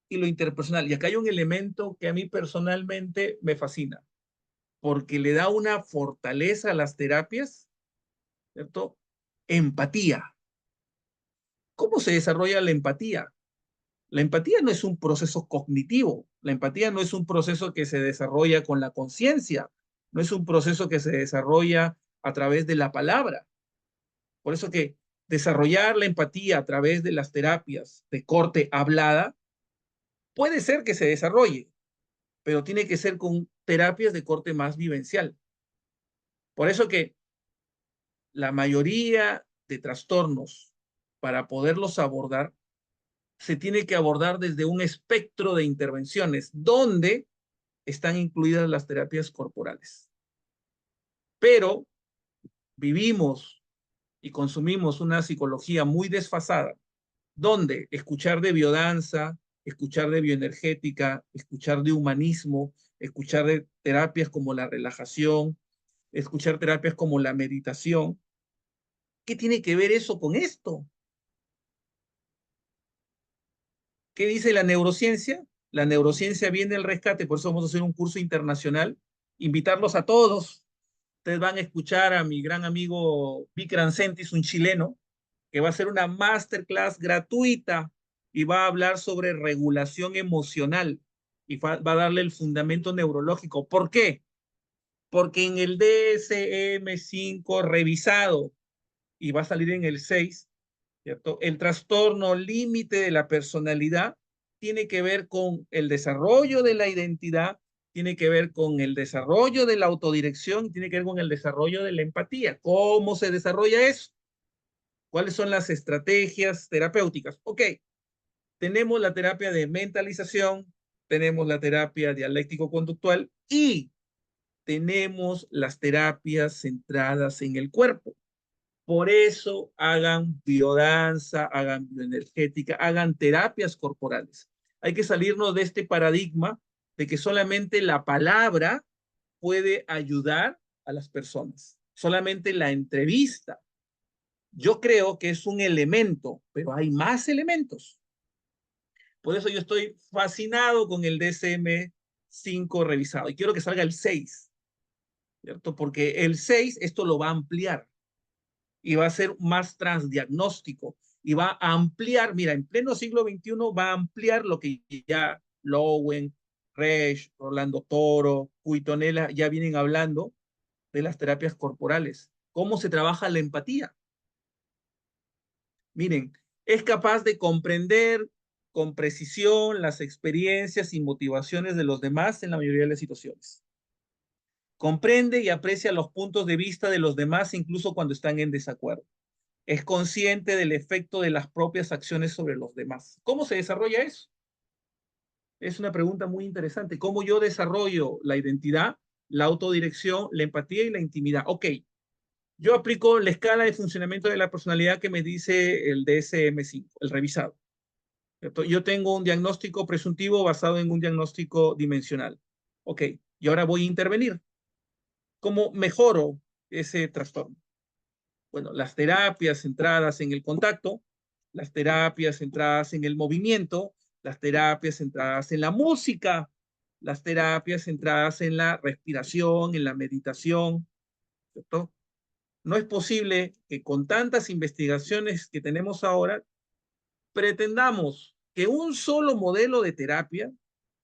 y lo interpersonal. Y acá hay un elemento que a mí personalmente me fascina, porque le da una fortaleza a las terapias, ¿cierto? Empatía. ¿Cómo se desarrolla la empatía? La empatía no es un proceso cognitivo, la empatía no es un proceso que se desarrolla con la conciencia, no es un proceso que se desarrolla a través de la palabra. Por eso que desarrollar la empatía a través de las terapias de corte hablada puede ser que se desarrolle, pero tiene que ser con terapias de corte más vivencial. Por eso que la mayoría de trastornos, para poderlos abordar, se tiene que abordar desde un espectro de intervenciones donde están incluidas las terapias corporales. Pero vivimos y consumimos una psicología muy desfasada, donde escuchar de biodanza, escuchar de bioenergética, escuchar de humanismo, escuchar de terapias como la relajación, escuchar terapias como la meditación. ¿Qué tiene que ver eso con esto? ¿Qué dice la neurociencia? La neurociencia viene al rescate, por eso vamos a hacer un curso internacional, invitarlos a todos. Ustedes van a escuchar a mi gran amigo Vikram Sentis, un chileno, que va a hacer una masterclass gratuita y va a hablar sobre regulación emocional y va a darle el fundamento neurológico. ¿Por qué? Porque en el DSM-5 revisado, y va a salir en el 6, ¿cierto? El trastorno límite de la personalidad tiene que ver con el desarrollo de la identidad, tiene que ver con el desarrollo de la autodirección, tiene que ver con el desarrollo de la empatía. ¿Cómo se desarrolla eso? ¿Cuáles son las estrategias terapéuticas? Ok, tenemos la terapia de mentalización, tenemos la terapia dialéctico-conductual y tenemos las terapias centradas en el cuerpo. Por eso hagan biodanza, hagan bioenergética, hagan terapias corporales. Hay que salirnos de este paradigma de que solamente la palabra puede ayudar a las personas. Solamente la entrevista. Yo creo que es un elemento, pero hay más elementos. Por eso yo estoy fascinado con el DSM-5 revisado y quiero que salga el 6, ¿cierto? Porque el 6 esto lo va a ampliar y va a ser más transdiagnóstico y va a ampliar, mira, en pleno siglo XXI va a ampliar lo que ya Lowen, Reich, Rolando Toro, Cuitonela ya vienen hablando de las terapias corporales. ¿Cómo se trabaja la empatía? Miren, es capaz de comprender con precisión las experiencias y motivaciones de los demás en la mayoría de las situaciones. Comprende y aprecia los puntos de vista de los demás incluso cuando están en desacuerdo. Es consciente del efecto de las propias acciones sobre los demás. ¿Cómo se desarrolla eso? Es una pregunta muy interesante. ¿Cómo yo desarrollo la identidad, la autodirección, la empatía y la intimidad? Ok, yo aplico la escala de funcionamiento de la personalidad que me dice el DSM-5, el revisado. ¿Cierto? Yo tengo un diagnóstico presuntivo basado en un diagnóstico dimensional. Ok, y ahora voy a intervenir. ¿Cómo mejoro ese trastorno? Bueno, las terapias centradas en el contacto, las terapias centradas en el movimiento, las terapias centradas en la música, las terapias centradas en la respiración, en la meditación, ¿cierto? No es posible que con tantas investigaciones que tenemos ahora pretendamos que un solo modelo de terapia,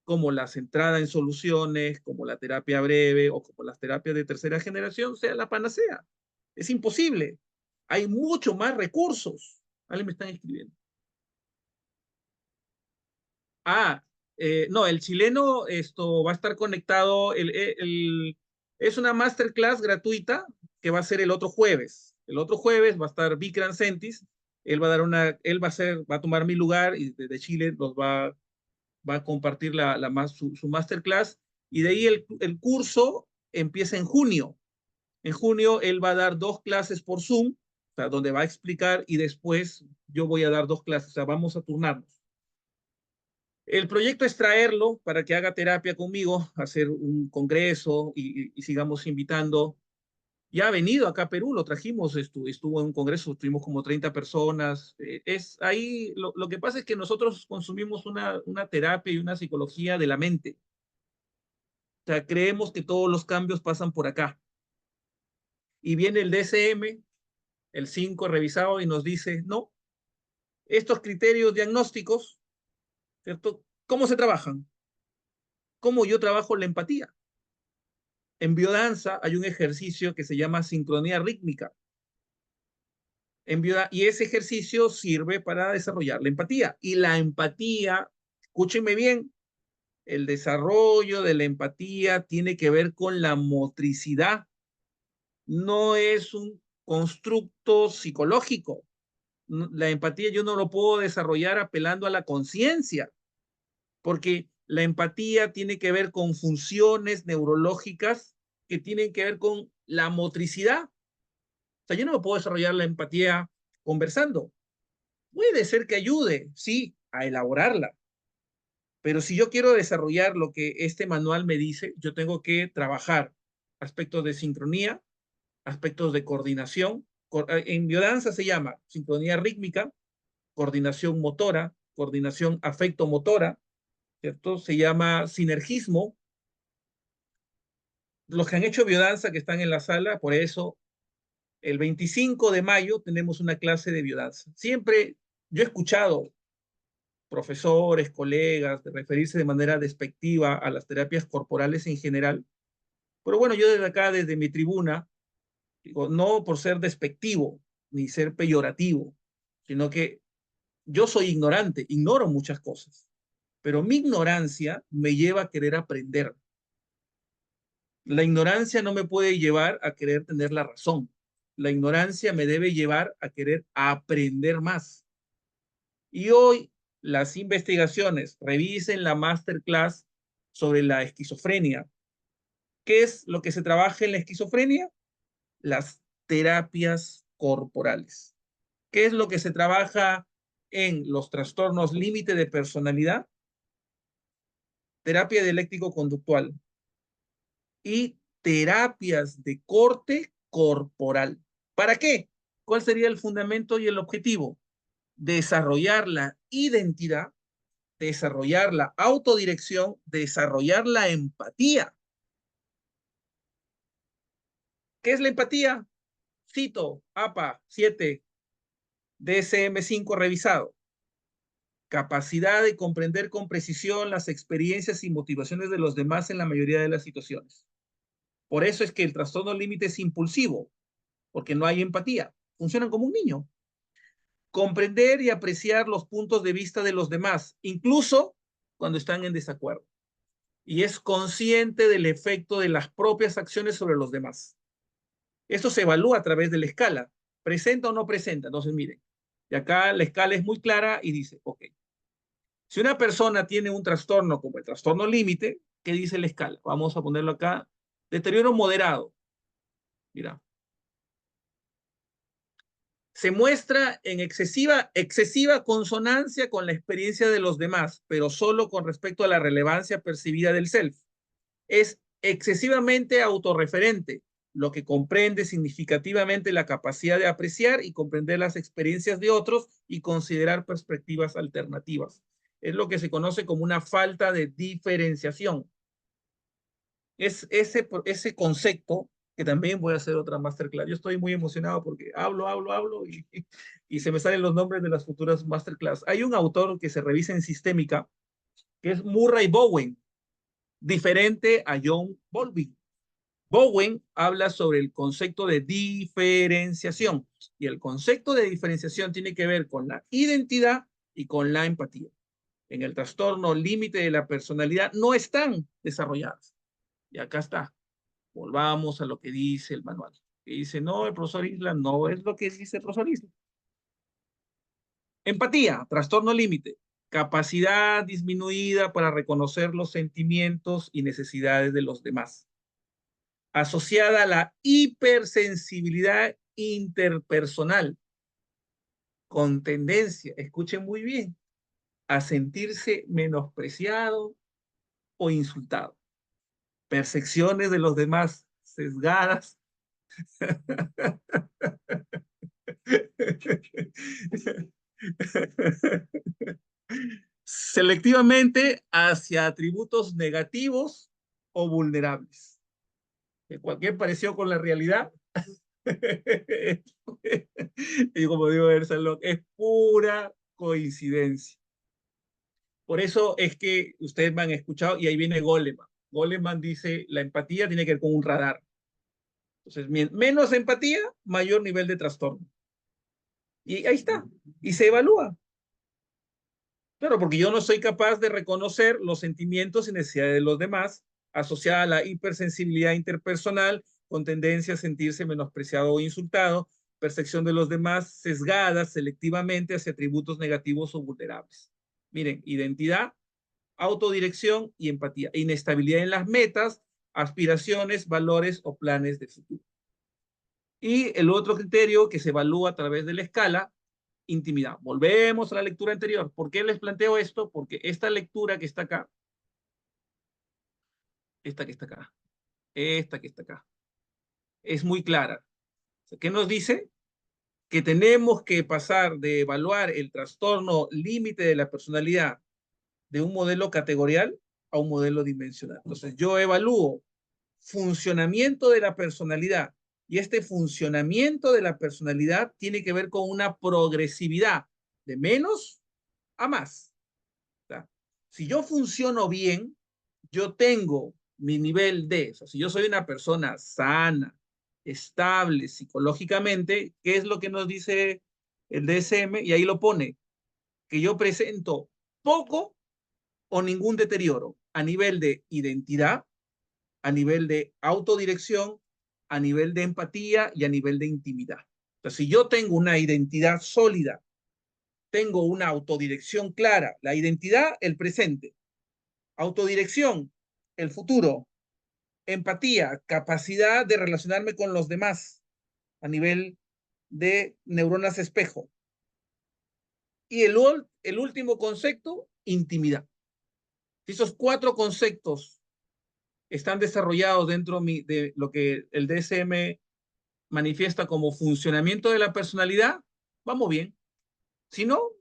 como la centrada en soluciones, como la terapia breve o como las terapias de tercera generación, sea la panacea. Es imposible. Hay mucho más recursos. Alguien me están escribiendo. Ah, no, el chileno esto va a estar conectado, es una masterclass gratuita que va a ser el otro jueves. El otro jueves va a estar Vikram Sentis, él va a dar él va a tomar mi lugar y desde Chile va a compartir su masterclass y de ahí el curso empieza en junio. En junio él va a dar 2 clases por Zoom, o sea, donde va a explicar y después yo voy a dar 2 clases, o sea, vamos a turnarnos. El proyecto es traerlo para que haga terapia conmigo, hacer un congreso y sigamos invitando. Ya ha venido acá a Perú, lo trajimos, estuvo en un congreso, tuvimos como 30 personas. Es ahí, lo que pasa es que nosotros consumimos una terapia y una psicología de la mente. O sea, creemos que todos los cambios pasan por acá. Y viene el DSM, el 5 revisado, y nos dice, no, estos criterios diagnósticos, ¿cierto? ¿Cómo se trabajan? ¿Cómo yo trabajo la empatía? En biodanza hay un ejercicio que se llama sincronía rítmica. Y ese ejercicio sirve para desarrollar la empatía. Y la empatía, escúchenme bien, el desarrollo de la empatía tiene que ver con la motricidad. No es un constructo psicológico. La empatía yo no lo puedo desarrollar apelando a la conciencia, porque la empatía tiene que ver con funciones neurológicas que tienen que ver con la motricidad. O sea, yo no me puedo desarrollar la empatía conversando. Puede ser que ayude, sí, a elaborarla, pero si yo quiero desarrollar lo que este manual me dice, yo tengo que trabajar aspectos de sincronía, aspectos de coordinación. En biodanza se llama sincronía rítmica, coordinación motora, coordinación afecto-motora, ¿cierto? Se llama sinergismo. Los que han hecho biodanza que están en la sala, por eso el 25 de mayo tenemos una clase de biodanza. Siempre yo he escuchado profesores, colegas, de referirse de manera despectiva a las terapias corporales en general. Pero bueno, yo desde acá, desde mi tribuna, digo, no por ser despectivo ni ser peyorativo, sino que yo soy ignorante, ignoro muchas cosas, pero mi ignorancia me lleva a querer aprender. La ignorancia no me puede llevar a querer tener la razón. La ignorancia me debe llevar a querer aprender más. Y hoy las investigaciones, revisen la masterclass sobre la esquizofrenia. ¿Qué es lo que se trabaja en la esquizofrenia? Las terapias corporales. ¿Qué es lo que se trabaja en los trastornos límite de personalidad? Terapia dialéctico-conductual y terapias de corte corporal. ¿Para qué? ¿Cuál sería el fundamento y el objetivo? Desarrollar la identidad, desarrollar la autodirección, desarrollar la empatía. ¿Qué es la empatía? Cito, APA 7, DSM-5 revisado. Capacidad de comprender con precisión las experiencias y motivaciones de los demás en la mayoría de las situaciones. Por eso es que el trastorno límite es impulsivo, porque no hay empatía. Funcionan como un niño. Comprender y apreciar los puntos de vista de los demás, incluso cuando están en desacuerdo. Y es consciente del efecto de las propias acciones sobre los demás. Esto se evalúa a través de la escala. ¿Presenta o no presenta? Entonces, miren, y acá la escala es muy clara y dice, ok, si una persona tiene un trastorno como el trastorno límite, ¿qué dice la escala? Vamos a ponerlo acá, deterioro moderado. Mira, se muestra en excesiva consonancia con la experiencia de los demás, pero solo con respecto a la relevancia percibida del self. Es excesivamente autorreferente, lo que comprende significativamente la capacidad de apreciar y comprender las experiencias de otros y considerar perspectivas alternativas. Es lo que se conoce como una falta de diferenciación. Es ese concepto que también voy a hacer otra masterclass. Yo estoy muy emocionado porque hablo y se me salen los nombres de las futuras masterclass. Hay un autor que se revisa en sistémica, que es Murray Bowen, diferente a John Bowlby. Bowen habla sobre el concepto de diferenciación y el concepto de diferenciación tiene que ver con la identidad y con la empatía. En el trastorno límite de la personalidad no están desarrolladas. Y acá está. Volvamos a lo que dice el manual. Que dice, no, el profesor Isla no es lo que dice el profesor Isla. Empatía, trastorno límite, capacidad disminuida para reconocer los sentimientos y necesidades de los demás, asociada a la hipersensibilidad interpersonal, con tendencia, escuchen muy bien, a sentirse menospreciado o insultado. Percepciones de los demás sesgadas. Selectivamente hacia atributos negativos o vulnerables. Que cualquier parecido con la realidad, y como digo, es pura coincidencia. Por eso es que ustedes me han escuchado y ahí viene Goleman. Goleman dice, la empatía tiene que ver con un radar. Entonces, menos empatía, mayor nivel de trastorno. Y ahí está. Y se evalúa. Claro, porque yo no soy capaz de reconocer los sentimientos y necesidades de los demás, asociada a la hipersensibilidad interpersonal, con tendencia a sentirse menospreciado o insultado, percepción de los demás sesgada selectivamente hacia atributos negativos o vulnerables. Miren, identidad, autodirección y empatía, inestabilidad en las metas, aspiraciones, valores o planes de futuro. Y el otro criterio que se evalúa a través de la escala, intimidad. Volvemos a la lectura anterior. ¿Por qué les planteo esto? Porque esta lectura que está acá, esta que está acá, esta que está acá, es muy clara. ¿Qué nos dice? Que tenemos que pasar de evaluar el trastorno límite de la personalidad de un modelo categorial a un modelo dimensional. Entonces, yo evalúo funcionamiento de la personalidad y este funcionamiento de la personalidad tiene que ver con una progresividad de menos a más. ¿Tá? Si yo funciono bien, yo tengo mi nivel de, o sea, si yo soy una persona sana, estable psicológicamente, ¿qué es lo que nos dice el DSM? Y ahí lo pone, que yo presento poco o ningún deterioro a nivel de identidad, a nivel de autodirección, a nivel de empatía y a nivel de intimidad. Entonces, si yo tengo una identidad sólida, tengo una autodirección clara. La identidad, el presente. Autodirección, el futuro. Empatía, capacidad de relacionarme con los demás a nivel de neuronas espejo. Y el último concepto, intimidad. Si esos cuatro conceptos están desarrollados dentro de lo que el DSM manifiesta como funcionamiento de la personalidad, vamos bien. Si no,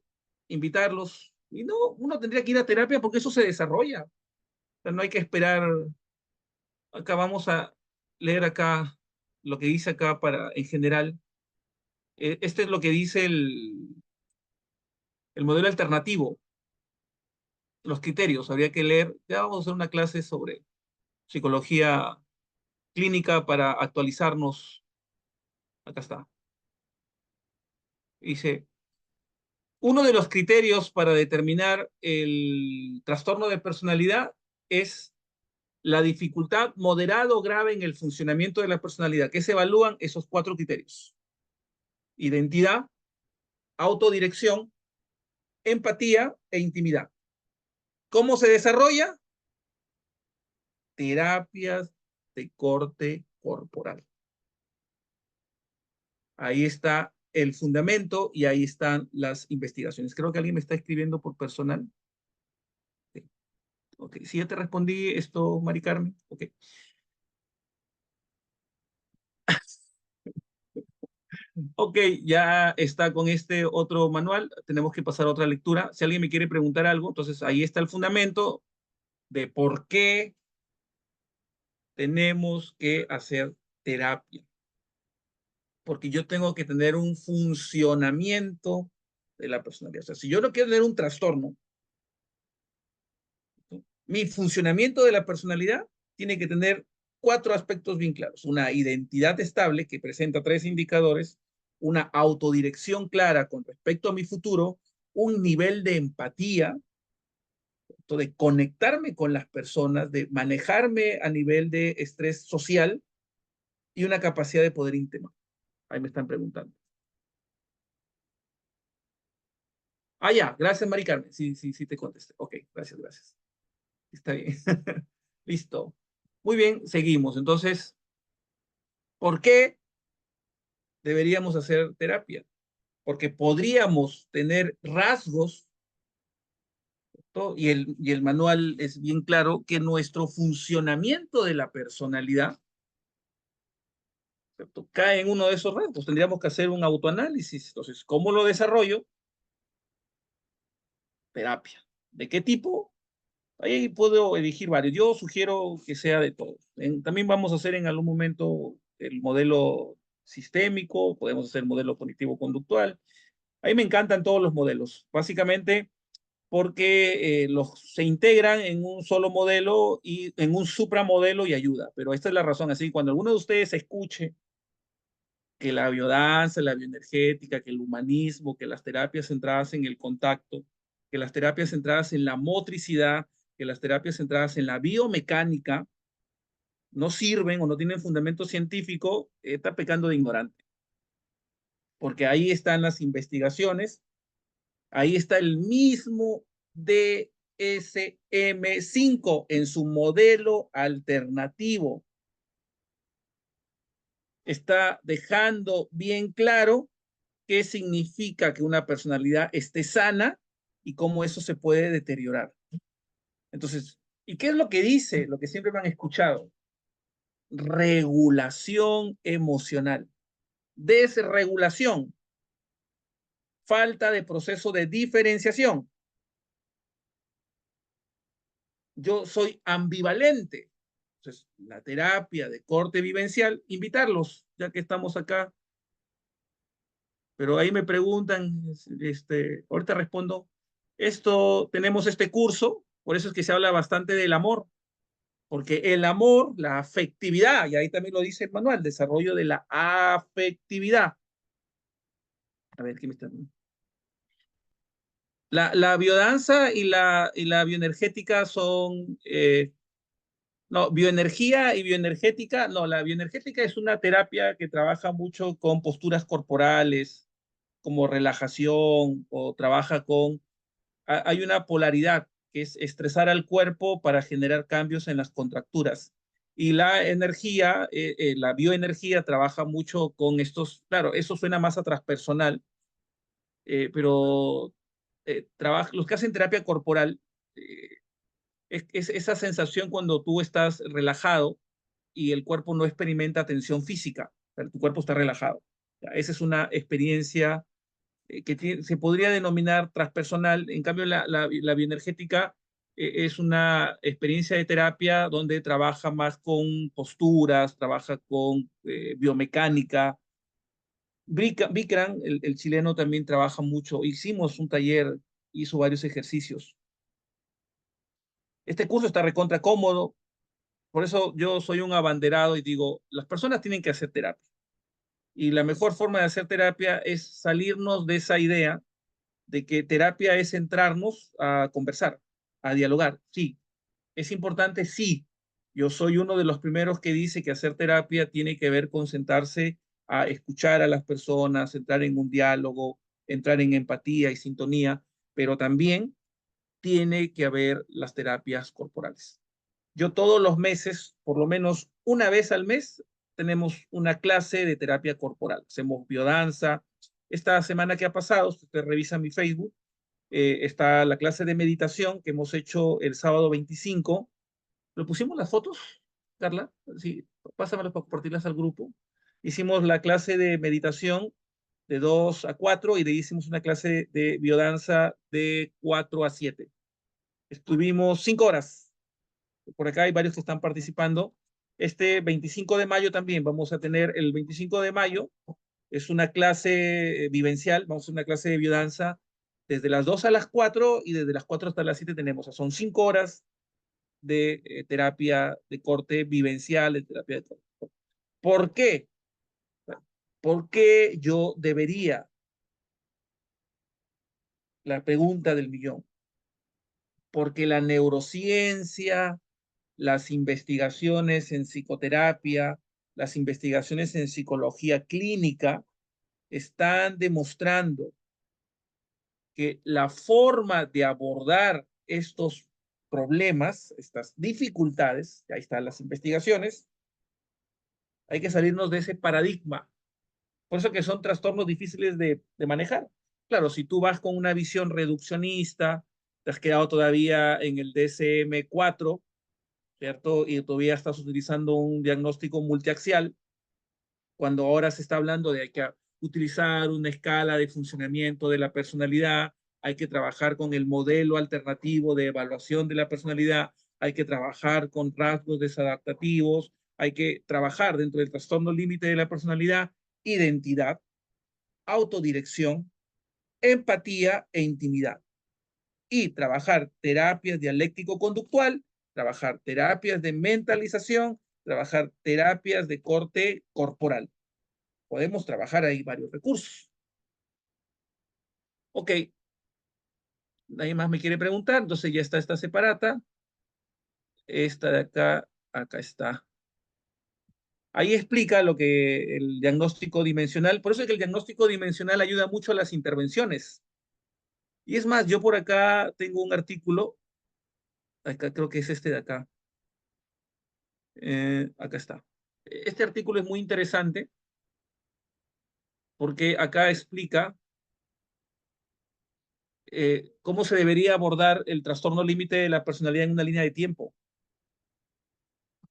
invitarlos. Y no, uno tendría que ir a terapia porque eso se desarrolla. O sea, no hay que esperar. Acá vamos a leer acá lo que dice acá para, en general. Este es lo que dice el modelo alternativo, los criterios. Habría que leer. Ya vamos a hacer una clase sobre psicología clínica para actualizarnos. Acá está. Dice, uno de los criterios para determinar el trastorno de personalidad es la dificultad moderada o grave en el funcionamiento de la personalidad, que se evalúan esos cuatro criterios: identidad, autodirección, empatía e intimidad. ¿Cómo se desarrolla? Terapias de corte corporal. Ahí está el fundamento y ahí están las investigaciones. Creo que alguien me está escribiendo por personal. Sí. Ok, si ya te respondí esto, Mari Carmen. Ok. Ok, ya está con este otro manual. Tenemos que pasar a otra lectura. Si alguien me quiere preguntar algo, entonces ahí está el fundamento de por qué tenemos que hacer terapia. Porque yo tengo que tener un funcionamiento de la personalidad. O sea, si yo no quiero tener un trastorno, ¿no? Mi funcionamiento de la personalidad tiene que tener cuatro aspectos bien claros. Una identidad estable que presenta tres indicadores, una autodirección clara con respecto a mi futuro, un nivel de empatía, de conectarme con las personas, de manejarme a nivel de estrés social y una capacidad de poder íntimo. Ahí me están preguntando. Ah, ya, gracias, Mari Carmen. Sí, sí, sí te contesté. Ok, gracias, gracias. Está bien. Listo. Muy bien, seguimos. Entonces, ¿por qué deberíamos hacer terapia? Porque podríamos tener rasgos, ¿no? Y el manual es bien claro que nuestro funcionamiento de la personalidad, ¿cierto?, cae en uno de esos rasgos. Tendríamos que hacer un autoanálisis. Entonces, ¿cómo lo desarrollo? Terapia. ¿De qué tipo? Ahí puedo elegir varios. Yo sugiero que sea de todos. También vamos a hacer en algún momento el modelo sistémico, podemos hacer modelo cognitivo-conductual. Ahí me encantan todos los modelos, básicamente porque se integran en un solo modelo y en un supramodelo y ayuda. Pero esta es la razón. Así, cuando alguno de ustedes escuche que la biodanza, la bioenergética, que el humanismo, que las terapias centradas en el contacto, que las terapias centradas en la motricidad, que las terapias centradas en la biomecánica no sirven o no tienen fundamento científico, está pecando de ignorante. Porque ahí están las investigaciones, ahí está el mismo DSM-5 en su modelo alternativo. Está dejando bien claro qué significa que una personalidad esté sana y cómo eso se puede deteriorar. Entonces, ¿y qué es lo que dice? Lo que siempre me han escuchado: regulación emocional. Desregulación, falta de proceso de diferenciación. Yo soy ambivalente. Entonces, la terapia de corte vivencial, invitarlos, ya que estamos acá. Pero ahí me preguntan, ahorita respondo, tenemos este curso, por eso es que se habla bastante del amor, porque el amor, la afectividad, y ahí también lo dice el manual, desarrollo de la afectividad. A ver, ¿qué me está? La biodanza y la bioenergética son, no, bioenergía y bioenergética, no, la bioenergética es una terapia que trabaja mucho con posturas corporales, como relajación o trabaja con... Hay una polaridad que es estresar al cuerpo para generar cambios en las contracturas. Y la energía, la bioenergía trabaja mucho con estos, claro, eso suena más a transpersonal, pero los que hacen terapia corporal, eh, es esa sensación cuando tú estás relajado y el cuerpo no experimenta tensión física, pero tu cuerpo está relajado. Ya, esa es una experiencia se podría denominar transpersonal. En cambio, la bioenergética es una experiencia de terapia donde trabaja más con posturas, trabaja con biomecánica. Bikram, el chileno, también trabaja mucho. Hicimos un taller, hizo varios ejercicios. Este curso está recontra cómodo, por eso yo soy un abanderado y digo, las personas tienen que hacer terapia. Y la mejor forma de hacer terapia es salirnos de esa idea de que terapia es centrarnos a conversar, a dialogar. Sí, es importante, sí. Yo soy uno de los primeros que dice que hacer terapia tiene que ver con sentarse a escuchar a las personas, entrar en un diálogo, entrar en empatía y sintonía, pero también tiene que haber las terapias corporales. Yo todos los meses, por lo menos una vez al mes, tenemos una clase de terapia corporal. Hacemos biodanza. Esta semana que ha pasado, si usted revisa mi Facebook, está la clase de meditación que hemos hecho el sábado 25. ¿Lo pusimos las fotos, Carla? Sí, pásamelas para compartirlas al grupo. Hicimos la clase de meditación de 2 a 4 y de ahí hicimos una clase de biodanza de 4 a 7. Estuvimos 5 horas. Por acá hay varios que están participando. Este 25 de mayo también vamos a tener, el 25 de mayo es una clase vivencial, vamos a hacer una clase de biodanza desde las 2 a las 4 y desde las 4 hasta las 7 tenemos, o sea, son 5 horas de terapia de corte vivencial, de terapia de corte. ¿Por qué? ¿Por qué yo debería? La pregunta del millón. Porque la neurociencia, las investigaciones en psicoterapia, las investigaciones en psicología clínica están demostrando que la forma de abordar estos problemas, estas dificultades, ahí están las investigaciones, hay que salirnos de ese paradigma. Por eso que son trastornos difíciles de manejar. Claro, si tú vas con una visión reduccionista, te has quedado todavía en el DSM-4, ¿cierto? Y todavía estás utilizando un diagnóstico multiaxial, cuando ahora se está hablando de que utilizar una escala de funcionamiento de la personalidad, hay que trabajar con el modelo alternativo de evaluación de la personalidad, hay que trabajar con rasgos desadaptativos, hay que trabajar dentro del trastorno límite de la personalidad, identidad, autodirección, empatía e intimidad. Y trabajar terapias dialéctico-conductual, trabajar terapias de mentalización, trabajar terapias de corte corporal. Podemos trabajar ahí varios recursos. Ok, nadie más me quiere preguntar, entonces ya está esta separata. Esta de acá, acá está. Ahí explica lo que el diagnóstico dimensional, por eso es que el diagnóstico dimensional ayuda mucho a las intervenciones. Y es más, yo por acá tengo un artículo, acá creo que es este de acá. Acá está. Este artículo es muy interesante porque acá explica cómo se debería abordar el trastorno límite de la personalidad en una línea de tiempo.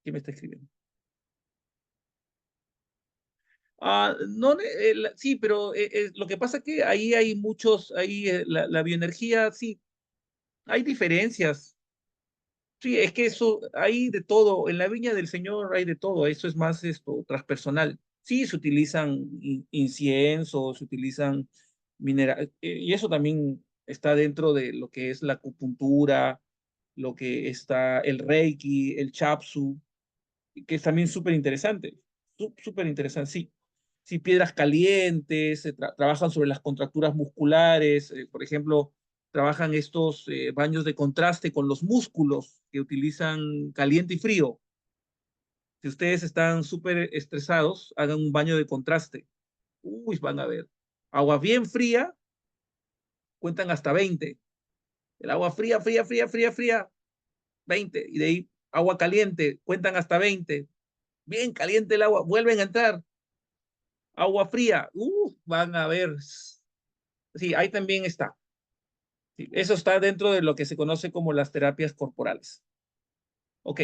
¿Quién me está escribiendo? No, sí, pero lo que pasa es que ahí hay muchos, ahí la bioenergía, sí, hay diferencias. Sí, es que eso, hay de todo, en la viña del Señor hay de todo, eso es más esto, transpersonal. Sí, se utilizan inciensos, se utilizan minerales, y eso también está dentro de lo que es la acupuntura, lo que está el Reiki, el Chapsu, que es también súper interesante, súper interesante, sí. Sí, piedras calientes, trabajan sobre las contracturas musculares, por ejemplo, trabajan estos baños de contraste con los músculos que utilizan caliente y frío. Si ustedes están súper estresados, hagan un baño de contraste. Uy, van a ver. Agua bien fría, cuentan hasta 20. El agua fría, fría, fría, fría, fría, 20. Y de ahí agua caliente, cuentan hasta 20. Bien caliente el agua, vuelven a entrar. Agua fría, van a ver. Sí, ahí también está. Sí, eso está dentro de lo que se conoce como las terapias corporales. Ok.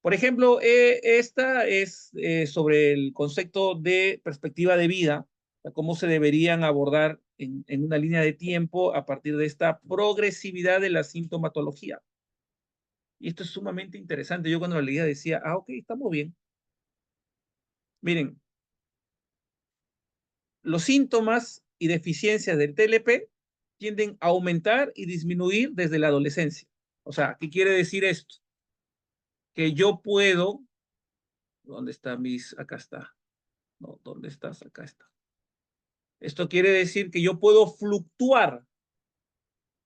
Por ejemplo, esta es sobre el concepto de perspectiva de vida, cómo se deberían abordar en una línea de tiempo a partir de esta progresividad de la sintomatología. Y esto es sumamente interesante. Yo cuando lo leía decía, ok, estamos bien. Miren, los síntomas y deficiencias del TLP tienden a aumentar y disminuir desde la adolescencia. O sea, ¿qué quiere decir esto? Que yo puedo, ¿dónde está mis? Acá está. No, ¿dónde estás? Acá está. Esto quiere decir que yo puedo fluctuar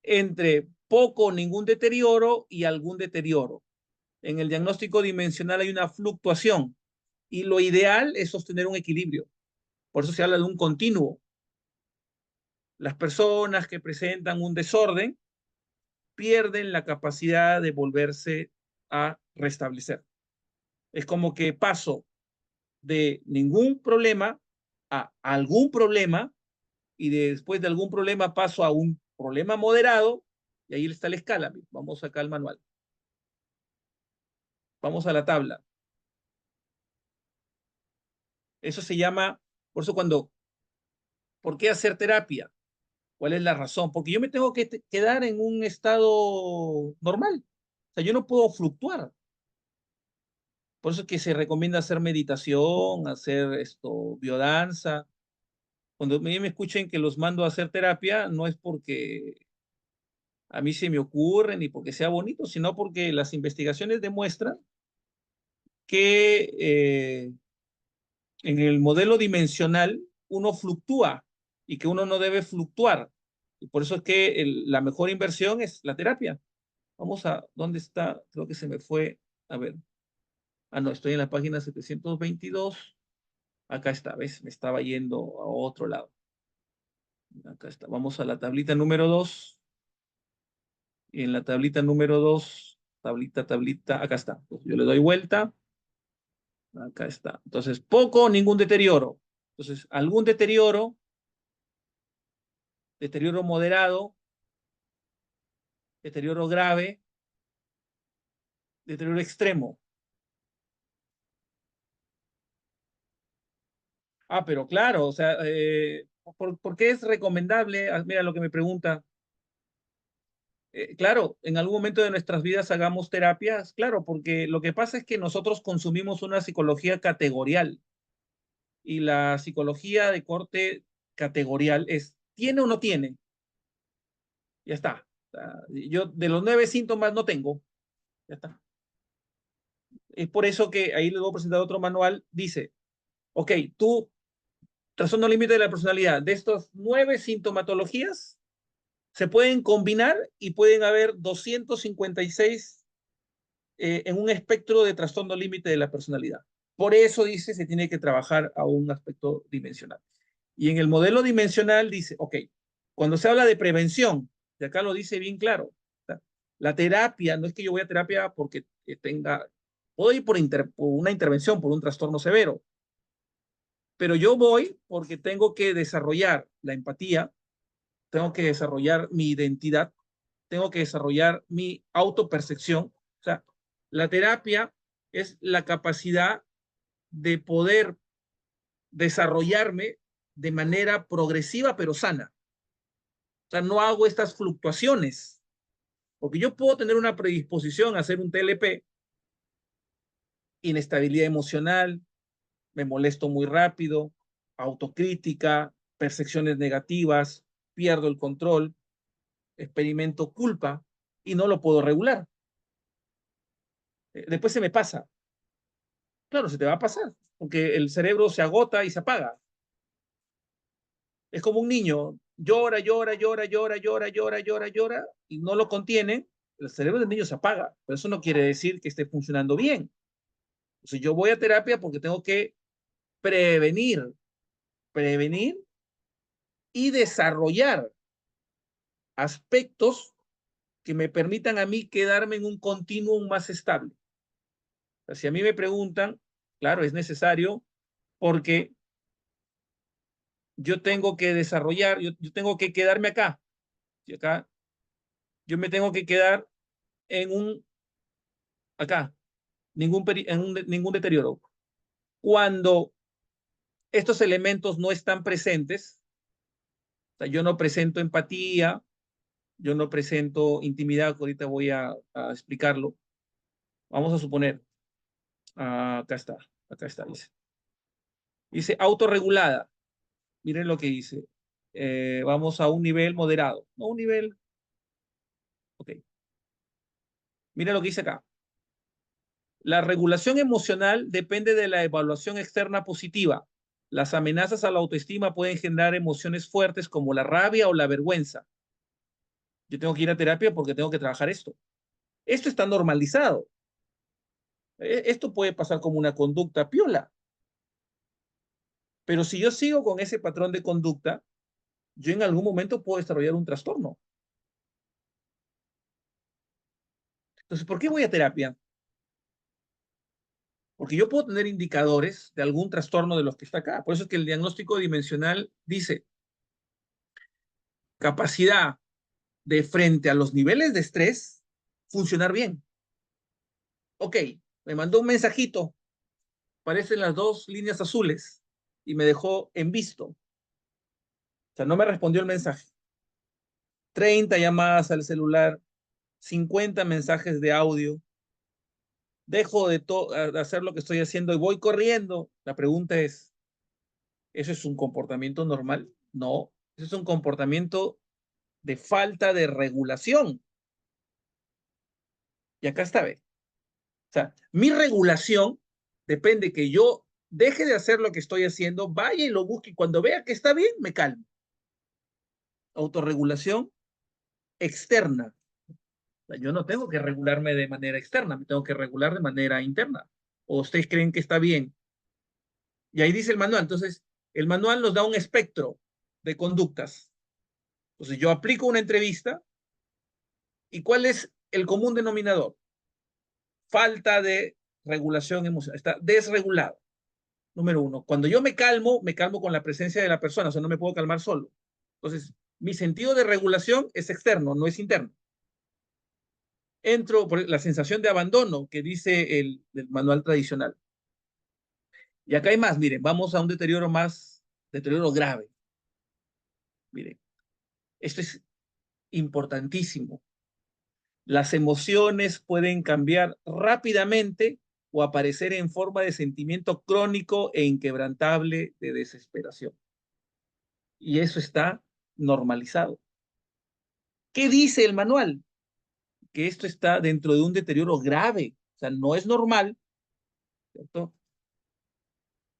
entre poco o ningún deterioro y algún deterioro. En el diagnóstico dimensional hay una fluctuación y lo ideal es sostener un equilibrio. Por eso se habla de un continuo. Las personas que presentan un desorden pierden la capacidad de volverse a restablecer. Es como que paso de ningún problema a algún problema y después de algún problema paso a un problema moderado y ahí está la escala. Vamos acá al manual. Vamos a la tabla. Eso se llama, por eso ¿por qué hacer terapia? ¿Cuál es la razón? Porque yo me tengo que quedar en un estado normal. O sea, yo no puedo fluctuar. Por eso es que se recomienda hacer meditación, hacer esto, biodanza. Cuando me escuchen que los mando a hacer terapia, no es porque a mí se me ocurre ni porque sea bonito, sino porque las investigaciones demuestran que en el modelo dimensional uno fluctúa y que uno no debe fluctuar. Y por eso es que la mejor inversión es la terapia. Vamos a, ¿dónde está? Creo que se me fue. A ver. No, estoy en la página 722. Acá está, ¿ves? Me estaba yendo a otro lado. Acá está. Vamos a la tablita número 2. Y en la tablita número 2, tablita, acá está. Pues yo le doy vuelta. Acá está. Entonces, poco o ningún deterioro. Entonces, algún deterioro, deterioro moderado, deterioro grave, deterioro extremo. Pero claro, o sea, ¿por qué es recomendable? Mira lo que me pregunta. Claro, en algún momento de nuestras vidas hagamos terapias, claro, porque lo que pasa es que nosotros consumimos una psicología categorial y la psicología de corte categorial es, ¿tiene o no tiene? Ya está. O sea, yo de los 9 síntomas no tengo, ya está. Es por eso que ahí les voy a presentar otro manual, dice, ok, tú, trastorno límite de la personalidad, de estas 9 sintomatologías, se pueden combinar y pueden haber 256 en un espectro de trastorno límite de la personalidad. Por eso dice, se tiene que trabajar a un aspecto dimensional. Y en el modelo dimensional dice, ok, cuando se habla de prevención, de acá lo dice bien claro, la terapia, no es que yo voy a terapia porque tenga, puedo ir por una intervención, por un trastorno severo, pero yo voy porque tengo que desarrollar la empatía, tengo que desarrollar mi identidad, tengo que desarrollar mi autopercepción. O sea, la terapia es la capacidad de poder desarrollarme de manera progresiva pero sana. O sea, no hago estas fluctuaciones, porque yo puedo tener una predisposición a hacer un TLP, inestabilidad emocional, me molesto muy rápido, autocrítica, percepciones negativas, pierdo el control, experimento culpa y no lo puedo regular. Después se me pasa. Claro, se te va a pasar, porque el cerebro se agota y se apaga. Es como un niño, llora, llora, llora, llora, llora, llora, llora, llora, y no lo contiene, el cerebro del niño se apaga. Pero eso no quiere decir que esté funcionando bien. Entonces yo voy a terapia porque tengo que prevenir, prevenir y desarrollar aspectos que me permitan a mí quedarme en un continuo más estable. O sea, si a mí me preguntan, claro, es necesario porque yo tengo que desarrollar, yo tengo que quedarme acá. Y acá yo me tengo que quedar en acá, ningún deterioro. Cuando estos elementos no están presentes, o sea, yo no presento empatía, yo no presento intimidad, que ahorita voy a explicarlo. Vamos a suponer, acá está, dice autorregulada. Miren lo que dice. Vamos a un nivel moderado, no un nivel, ok. Miren lo que dice acá. La regulación emocional depende de la evaluación externa positiva. Las amenazas a la autoestima pueden generar emociones fuertes como la rabia o la vergüenza. Yo tengo que ir a terapia porque tengo que trabajar esto. Esto está normalizado. Esto puede pasar como una conducta piola. Pero si yo sigo con ese patrón de conducta, yo en algún momento puedo desarrollar un trastorno. Entonces, ¿por qué voy a terapia? Porque yo puedo tener indicadores de algún trastorno de los que está acá. Por eso es que el diagnóstico dimensional dice capacidad de frente a los niveles de estrés, funcionar bien. Ok, me mandó un mensajito, aparecen las dos líneas azules y me dejó en visto. O sea, no me respondió el mensaje. 30 llamadas al celular, 50 mensajes de audio. Dejo de hacer lo que estoy haciendo y voy corriendo. La pregunta es, ¿eso es un comportamiento normal? No, eso es un comportamiento de falta de regulación. Y acá está, ¿ve? O sea, mi regulación depende que yo deje de hacer lo que estoy haciendo, vaya y lo busque y cuando vea que está bien, me calmo. Autorregulación externa. O sea, yo no tengo que regularme de manera externa, me tengo que regular de manera interna. ¿O ustedes creen que está bien? Y ahí dice el manual. Entonces, el manual nos da un espectro de conductas. Entonces, yo aplico una entrevista y ¿cuál es el común denominador? Falta de regulación emocional. Está desregulado. Número uno. Cuando yo me calmo con la presencia de la persona, o sea, no me puedo calmar solo. Entonces, mi sentido de regulación es externo, no es interno. Entro por la sensación de abandono que dice el manual tradicional. Y acá hay más, miren, vamos a un deterioro más, deterioro grave. Miren, esto es importantísimo. Las emociones pueden cambiar rápidamente o aparecer en forma de sentimiento crónico e inquebrantable de desesperación. Y eso está normalizado. ¿Qué dice el manual? Que esto está dentro de un deterioro grave. O sea, no es normal, ¿cierto?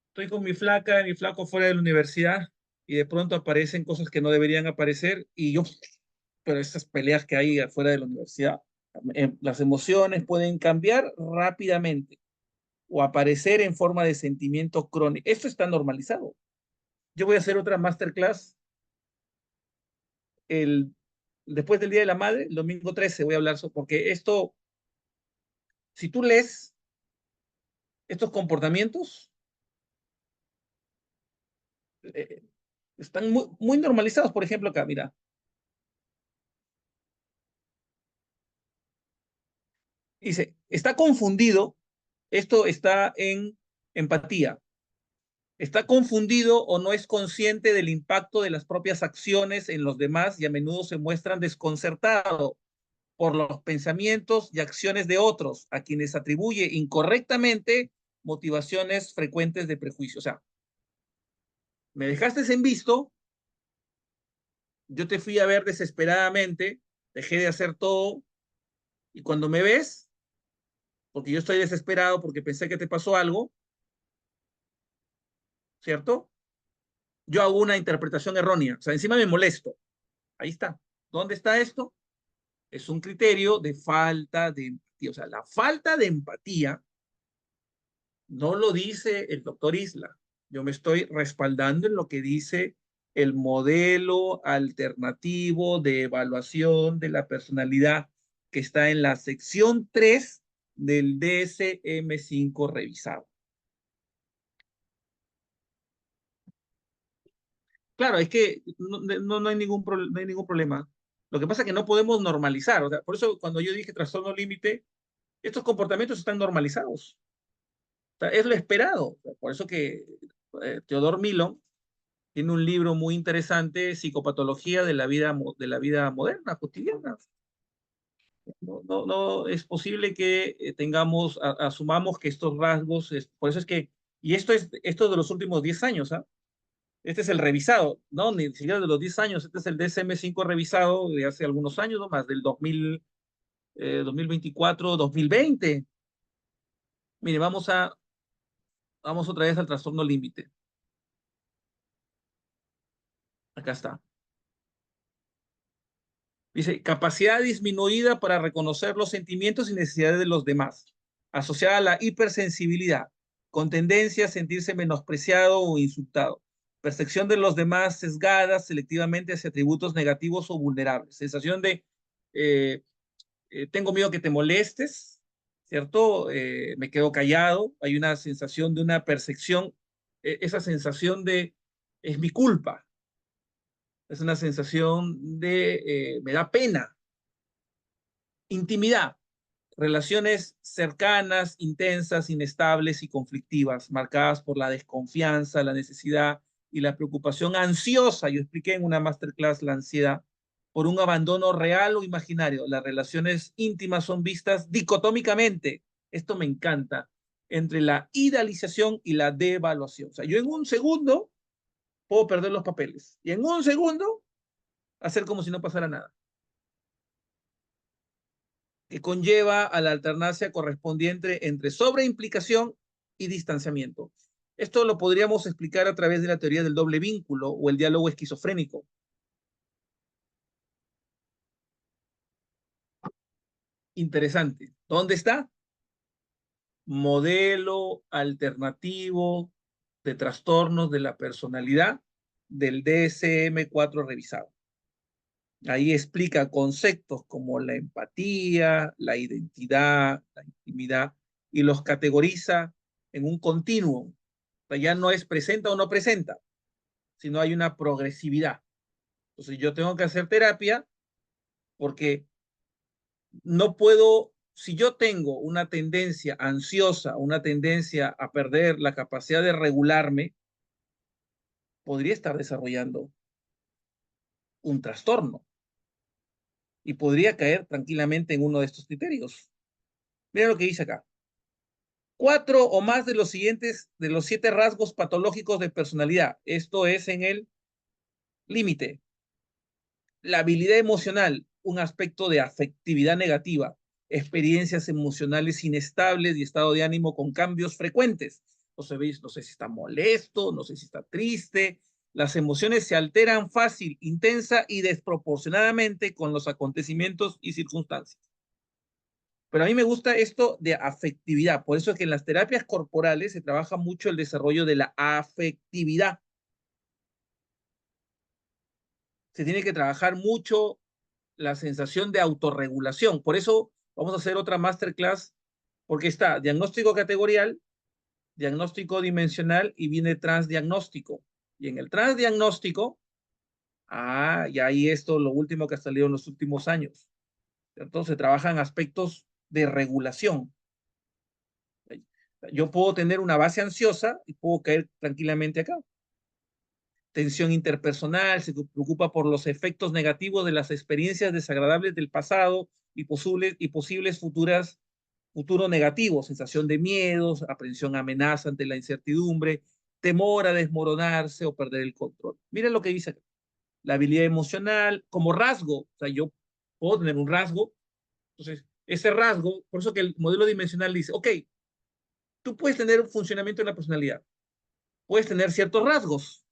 Estoy con mi flaco fuera de la universidad y de pronto aparecen cosas que no deberían aparecer y yo, pero estas peleas que hay afuera de la universidad, las emociones pueden cambiar rápidamente o aparecer en forma de sentimiento crónico. Esto está normalizado. Yo voy a hacer otra masterclass el, después del Día de la Madre, el domingo 13 voy a hablar sobre, porque esto, si tú lees estos comportamientos, eh, están muy normalizados. Por ejemplo, acá, mira, dice, está confundido, esto está en empatía, está confundido o no es consciente del impacto de las propias acciones en los demás y a menudo se muestran desconcertado por los pensamientos y acciones de otros, a quienes atribuye incorrectamente motivaciones frecuentes de prejuicio. O sea, me dejaste en visto, yo te fui a ver desesperadamente, dejé de hacer todo, y cuando me ves, porque yo estoy desesperado porque pensé que te pasó algo, ¿cierto? Yo hago una interpretación errónea, o sea, encima me molesto. Ahí está. ¿Dónde está esto? Es un criterio de falta de empatía. O sea, la falta de empatía no lo dice el doctor Isla. Yo me estoy respaldando en lo que dice el modelo alternativo de evaluación de la personalidad que está en la sección 3 del DSM-5 revisado. Claro, es que no hay no hay ningún problema. Lo que pasa es que no podemos normalizar. O sea, por eso cuando yo dije trastorno límite, estos comportamientos están normalizados. O sea, es lo esperado. O sea, por eso que Theodore Millon tiene un libro muy interesante, Psicopatología de la vida moderna, cotidiana. No es posible que asumamos que estos rasgos, por eso es que, y esto de los últimos 10 años, ¿ah? Este es el revisado, no, ni siquiera de los 10 años, este es el DSM-5 revisado de hace algunos años, no más, del 2024, 2020. Mire, vamos otra vez al trastorno límite. Acá está. Dice, capacidad disminuida para reconocer los sentimientos y necesidades de los demás, asociada a la hipersensibilidad, con tendencia a sentirse menospreciado o insultado. Percepción de los demás sesgada selectivamente hacia atributos negativos o vulnerables. Sensación de, eh, tengo miedo que te molestes, ¿cierto? Me quedo callado. Hay una sensación de una percepción, esa sensación de, es mi culpa. Es una sensación de, me da pena. Intimidad, relaciones cercanas, intensas, inestables y conflictivas, marcadas por la desconfianza, la necesidad y la preocupación ansiosa. Yo expliqué en una masterclass la ansiedad por un abandono real o imaginario. Las relaciones íntimas son vistas dicotómicamente. Esto me encanta, entre la idealización y la devaluación. O sea, yo en un segundo puedo perder los papeles y en un segundo hacer como si no pasara nada, que conlleva a la alternancia correspondiente entre sobreimplicación y distanciamiento. Esto lo podríamos explicar a través de la teoría del doble vínculo o el diálogo esquizofrénico. Interesante. ¿Dónde está? Modelo alternativo de trastornos de la personalidad del DSM-4 revisado. Ahí explica conceptos como la empatía, la identidad, la intimidad, y los categoriza en un continuo. O sea, ya no es presenta o no presenta, sino hay una progresividad. Entonces yo tengo que hacer terapia porque no puedo, si yo tengo una tendencia ansiosa, una tendencia a perder la capacidad de regularme, podría estar desarrollando un trastorno y podría caer tranquilamente en uno de estos criterios. Mira lo que dice acá. 4 o más de los siguientes, de los 7 rasgos patológicos de personalidad. Esto es en el límite. La habilidad emocional, un aspecto de afectividad negativa, experiencias emocionales inestables y estado de ánimo con cambios frecuentes. No sé si está molesto, no sé si está triste. Las emociones se alteran fácil, intensa y desproporcionadamente con los acontecimientos y circunstancias. Pero a mí me gusta esto de afectividad. Por eso es que en las terapias corporales se trabaja mucho el desarrollo de la afectividad. Se tiene que trabajar mucho la sensación de autorregulación. Por eso vamos a hacer otra masterclass, porque está diagnóstico categorial, diagnóstico dimensional y viene transdiagnóstico. Y en el transdiagnóstico, y ahí esto, lo último que ha salido en los últimos años. Entonces, se trabajan aspectos de regulación. Yo puedo tener una base ansiosa y puedo caer tranquilamente acá. Tensión interpersonal, se preocupa por los efectos negativos de las experiencias desagradables del pasado y posibles futuros negativos, sensación de miedos, aprensión amenaza ante la incertidumbre, temor a desmoronarse o perder el control. Miren lo que dice acá. La habilidad emocional como rasgo, o sea, yo puedo tener un rasgo, entonces ese rasgo, por eso que el modelo dimensional dice, ok, tú puedes tener un funcionamiento en la personalidad, puedes tener ciertos rasgos,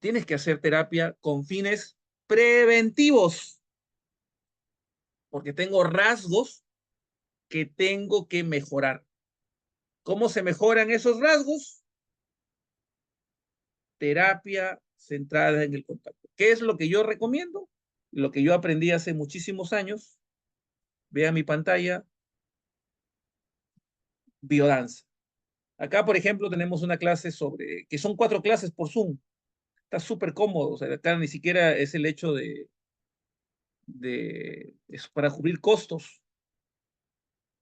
tienes que hacer terapia con fines preventivos, porque tengo rasgos que tengo que mejorar. ¿Cómo se mejoran esos rasgos? terapia centrada en el contacto. ¿Qué es lo que yo recomiendo? Lo que yo aprendí hace muchísimos años. Vea mi pantalla, biodanza. Acá, por ejemplo, tenemos una clase sobre, que son 4 clases por Zoom. Está súper cómodo. O sea, acá ni siquiera es el hecho es para cubrir costos.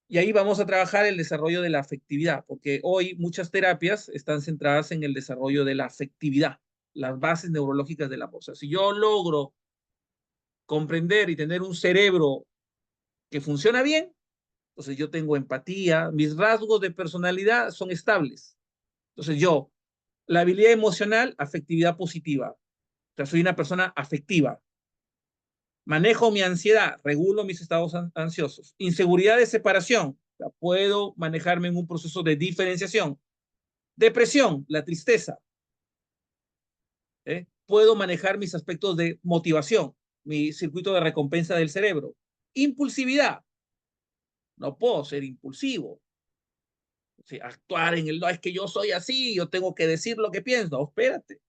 Y ahí vamos a trabajar el desarrollo de la afectividad, porque hoy muchas terapias están centradas en el desarrollo de la afectividad, las bases neurológicas del amor. O sea, si yo logro comprender y tener un cerebro que funciona bien, entonces yo tengo empatía, mis rasgos de personalidad son estables. Entonces yo, la habilidad emocional, afectividad positiva. O sea, soy una persona afectiva. Manejo mi ansiedad, regulo mis estados ansiosos. Inseguridad de separación, o sea, puedo manejarme en un proceso de diferenciación. Depresión, la tristeza. Puedo manejar mis aspectos de motivación, mi circuito de recompensa del cerebro. Impulsividad, no puedo ser impulsivo. O sea, actuar en el, no, es que yo soy así, yo tengo que decir lo que pienso. No, espérate.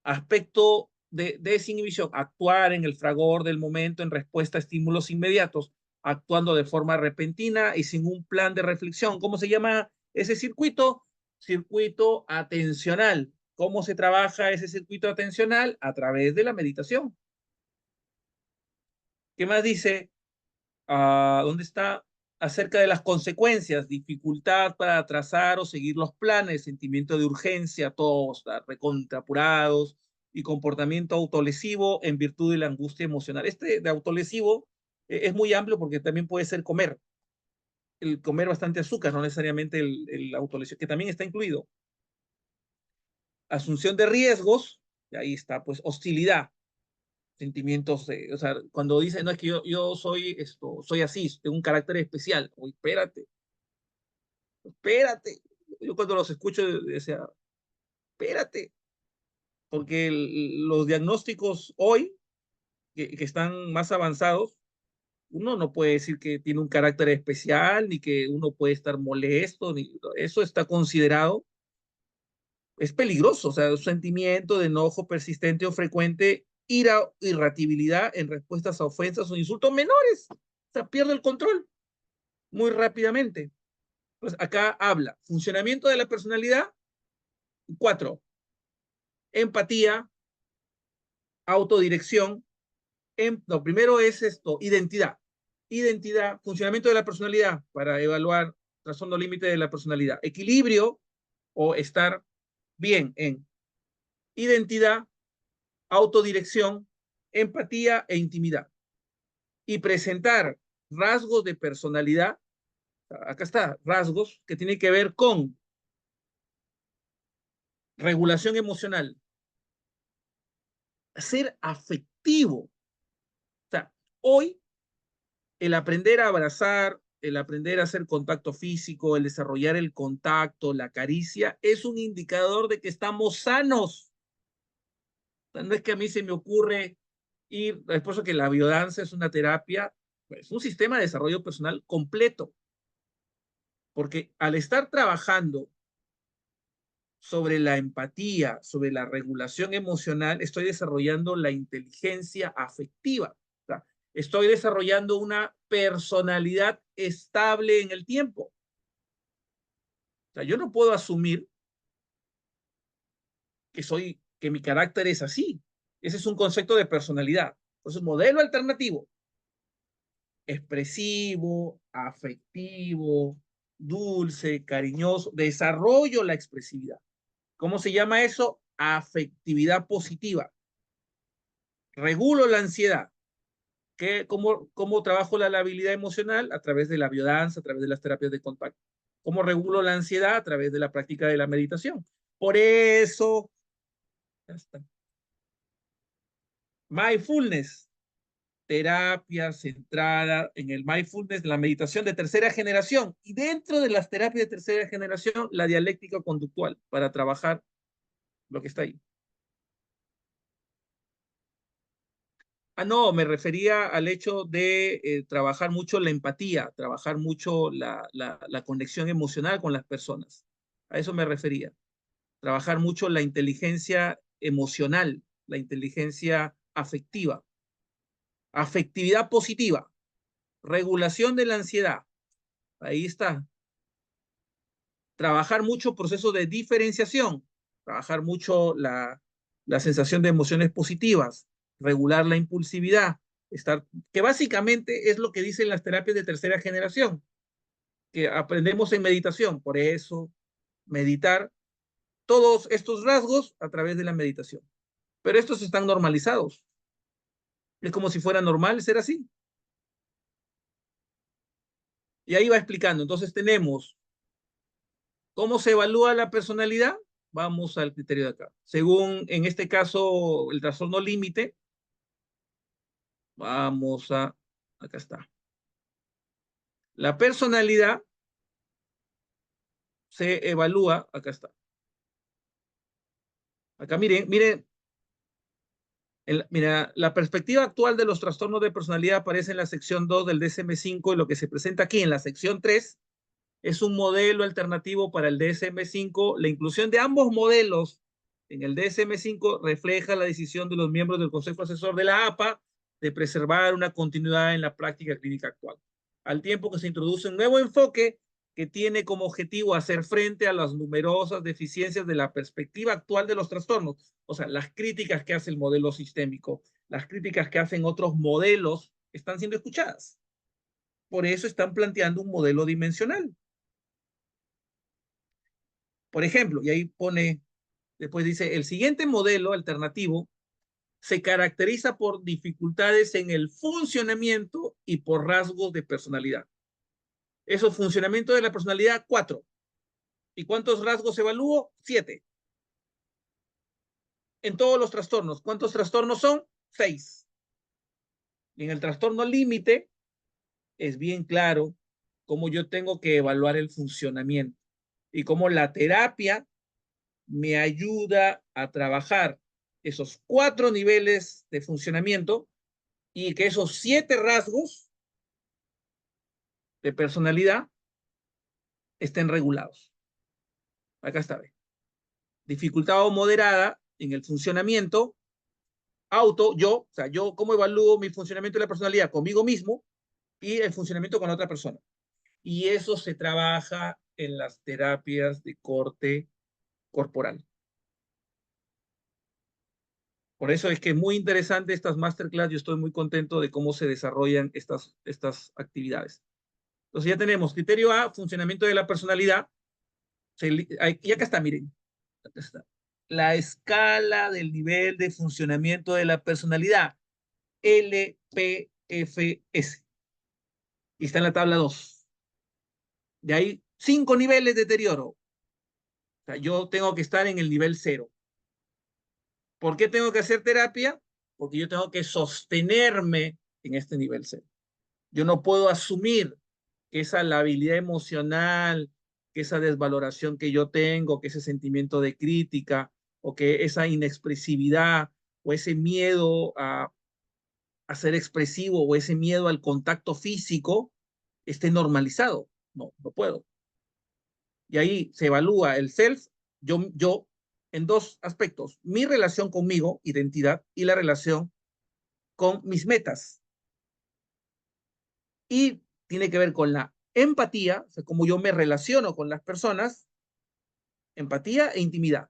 Aspecto de desinhibición, actuar en el fragor del momento en respuesta a estímulos inmediatos, actuando de forma repentina y sin un plan de reflexión. ¿Cómo se llama ese circuito? Circuito atencional. ¿Cómo se trabaja ese circuito atencional? A través de la meditación. ¿Qué más dice? ¿Dónde está? Acerca de las consecuencias, dificultad para trazar o seguir los planes, sentimiento de urgencia, todos recontra apurados y comportamiento autolesivo en virtud de la angustia emocional. Este de autolesivo es muy amplio porque también puede ser comer, el comer bastante azúcar, no necesariamente el autolesivo, que también está incluido. Asunción de riesgos, y ahí está, pues hostilidad, sentimientos de, o sea, cuando dicen, no es que yo soy esto, soy así, tengo un carácter especial, uy, espérate, espérate. Yo cuando los escucho decía, espérate, porque los diagnósticos hoy, que están más avanzados, uno no puede decir que tiene un carácter especial, ni que uno puede estar molesto, ni eso está considerado, es peligroso, o sea, un sentimiento de enojo persistente o frecuente, ira, irritabilidad en respuestas a ofensas o insultos menores, o sea, pierde el control muy rápidamente. Pues acá habla, funcionamiento de la personalidad, 4, empatía, autodirección. No, primero es esto, identidad. Identidad, funcionamiento de la personalidad para evaluar trasfondo límite de la personalidad. Equilibrio o estar bien en identidad, autodirección, empatía e intimidad. Y presentar rasgos de personalidad, acá está, rasgos que tienen que ver con regulación emocional, ser afectivo. O sea, hoy el aprender a abrazar, el aprender a hacer contacto físico, el desarrollar el contacto, la caricia, es un indicador de que estamos sanos. O sea, no es que a mí se me ocurre ir, es por eso que la biodanza es una terapia, es un sistema de desarrollo personal completo, porque al estar trabajando sobre la empatía, sobre la regulación emocional, estoy desarrollando la inteligencia afectiva. O sea, estoy desarrollando una personalidad estable en el tiempo. O sea, yo no puedo asumir que mi carácter es así. Ese es un concepto de personalidad. Entonces, modelo alternativo, expresivo, afectivo, dulce, cariñoso, desarrollo la expresividad. ¿Cómo se llama eso? Afectividad positiva. Regulo la ansiedad. ¿Cómo trabajo la habilidad emocional? A través de la biodanza, a través de las terapias de contacto. ¿Cómo regulo la ansiedad? A través de la práctica de la meditación. Por eso, ya está. Mindfulness, terapia centrada en el mindfulness, la meditación de tercera generación. Y dentro de las terapias de tercera generación, la dialéctica conductual para trabajar lo que está ahí. No, me refería al hecho de trabajar mucho la empatía, trabajar mucho la conexión emocional con las personas. A eso me refería. trabajar mucho la inteligencia emocional, la inteligencia afectiva, afectividad positiva, regulación de la ansiedad. Ahí está. Trabajar mucho proceso de diferenciación, trabajar mucho la sensación de emociones positivas, regular la impulsividad, que básicamente es lo que dicen las terapias de tercera generación, que aprendemos en meditación. Por eso, meditar todos estos rasgos a través de la meditación. Pero estos están normalizados. Es como si fuera normal ser así. Y ahí va explicando. Entonces tenemos cómo se evalúa la personalidad. Vamos al criterio de acá. Según, en este caso, el trastorno límite, vamos a, acá está. La personalidad se evalúa, acá está. Acá miren, miren, mira, la perspectiva actual de los trastornos de personalidad aparece en la sección 2 del DSM-5 y lo que se presenta aquí en la sección 3 es un modelo alternativo para el DSM-5. La inclusión de ambos modelos en el DSM-5 refleja la decisión de los miembros del Consejo Asesor de la APA de preservar una continuidad en la práctica clínica actual, al tiempo que se introduce un nuevo enfoque que tiene como objetivo hacer frente a las numerosas deficiencias de la perspectiva actual de los trastornos. O sea, las críticas que hace el modelo sistémico, las críticas que hacen otros modelos están siendo escuchadas. Por eso están planteando un modelo dimensional. Por ejemplo, y ahí pone, después dice, el siguiente modelo alternativo se caracteriza por dificultades en el funcionamiento y por rasgos de personalidad. Eso, funcionamiento de la personalidad, 4. ¿Y cuántos rasgos evalúo? 7. En todos los trastornos. ¿Cuántos trastornos son? 6. Y en el trastorno límite es bien claro cómo yo tengo que evaluar el funcionamiento y cómo la terapia me ayuda a trabajar esos 4 niveles de funcionamiento y que esos 7 rasgos de personalidad estén regulados. Acá está. ¿Ve? Dificultad o moderada en el funcionamiento, o sea, yo cómo evalúo mi funcionamiento de la personalidad conmigo mismo y el funcionamiento con la otra persona. Y eso se trabaja en las terapias de corte corporal. Por eso es que es muy interesante estas masterclass. Yo estoy muy contento de cómo se desarrollan estas actividades. Entonces ya tenemos criterio A, funcionamiento de la personalidad. Y acá está, miren. Acá está. La escala del nivel de funcionamiento de la personalidad, LPFS. Y está en la tabla 2. De ahí 5 niveles de deterioro. O sea, yo tengo que estar en el nivel 0. ¿Por qué tengo que hacer terapia? Porque yo tengo que sostenerme en este nivel 0. Yo no puedo asumir que esa labilidad emocional, que esa desvaloración que yo tengo, que ese sentimiento de crítica, o que esa inexpresividad, o ese miedo a ser expresivo, o ese miedo al contacto físico, esté normalizado. No, no puedo. Y ahí se evalúa el self, yo en 2 aspectos: mi relación conmigo, identidad, y la relación con mis metas. Y tiene que ver con la empatía, o sea, cómo yo me relaciono con las personas, empatía e intimidad.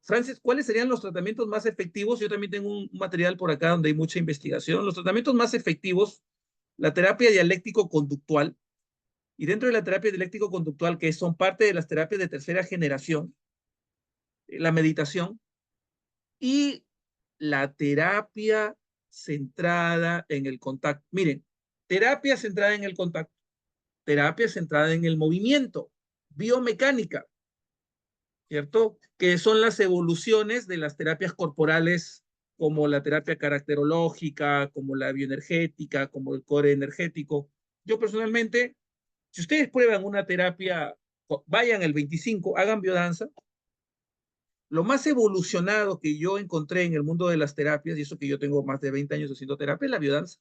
Francis, ¿cuáles serían los tratamientos más efectivos? Yo también tengo un material por acá donde hay mucha investigación. Los tratamientos más efectivos, la terapia dialéctico-conductual, y dentro de la terapia dialéctico-conductual, que son parte de las terapias de tercera generación, la meditación y la terapia centrada en el contacto. Miren, terapia centrada en el contacto, terapia centrada en el movimiento, biomecánica, ¿cierto? Que son las evoluciones de las terapias corporales, como la terapia caracterológica, como la bioenergética, como el core energético. Yo personalmente, si ustedes prueban una terapia, vayan el 25, hagan biodanza. Lo más evolucionado que yo encontré en el mundo de las terapias, y eso que yo tengo más de 20 años haciendo terapia, es la biodanza.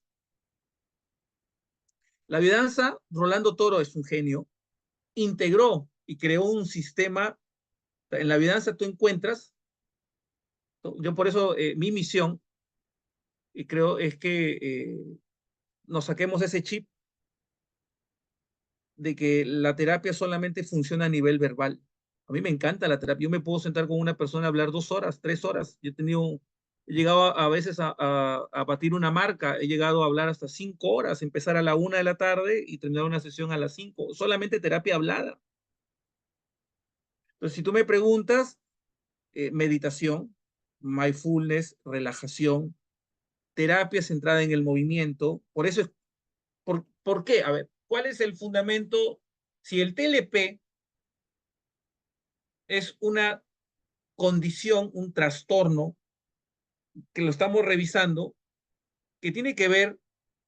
La biodanza, Rolando Toro es un genio, integró y creó un sistema. En la biodanza tú encuentras, yo por eso mi misión, y creo, es que nos saquemos ese chip de que la terapia solamente funciona a nivel verbal. A mí me encanta la terapia. Yo me puedo sentar con una persona a hablar 2 horas, 3 horas. He llegado a veces a batir una marca. He llegado a hablar hasta 5 horas, empezar a la 1 de la tarde y terminar una sesión a las 5. Solamente terapia hablada. Entonces, si tú me preguntas, meditación, mindfulness, relajación, terapia centrada en el movimiento. Por eso es, ¿por qué? A ver, ¿cuál es el fundamento? Si el TLP es una condición, un trastorno que lo estamos revisando, que tiene que ver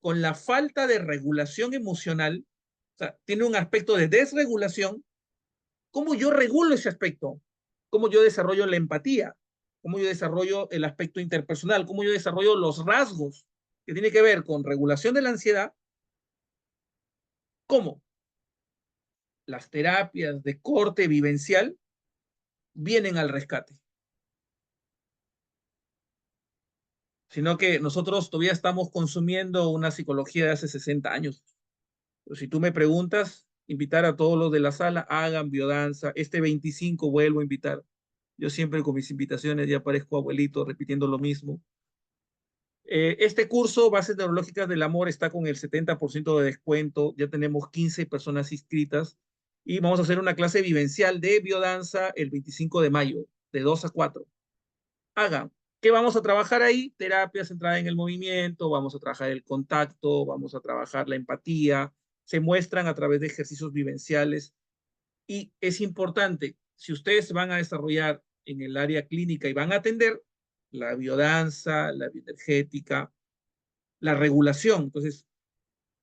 con la falta de regulación emocional, o sea, tiene un aspecto de desregulación. ¿Cómo yo regulo ese aspecto? ¿Cómo yo desarrollo la empatía? ¿Cómo yo desarrollo el aspecto interpersonal? ¿Cómo yo desarrollo los rasgos que tiene que ver con regulación de la ansiedad? ¿Cómo? Las terapias de corte vivencial vienen al rescate. Sino que nosotros todavía estamos consumiendo una psicología de hace 60 años. Pero si tú me preguntas, invitar a todos los de la sala, hagan biodanza. Este 25 vuelvo a invitar. Yo siempre con mis invitaciones ya parezco abuelito repitiendo lo mismo. Este curso, Bases Neurológicas del Amor, está con el 70% de descuento. Ya tenemos 15 personas inscritas y vamos a hacer una clase vivencial de biodanza el 25 de mayo, de 2 a 4. Hagan. ¿Qué vamos a trabajar ahí? Terapia centrada en el movimiento, vamos a trabajar el contacto, vamos a trabajar la empatía, se muestran a través de ejercicios vivenciales y es importante, si ustedes van a desarrollar en el área clínica y van a atender la biodanza, la bioenergética, la regulación. Entonces,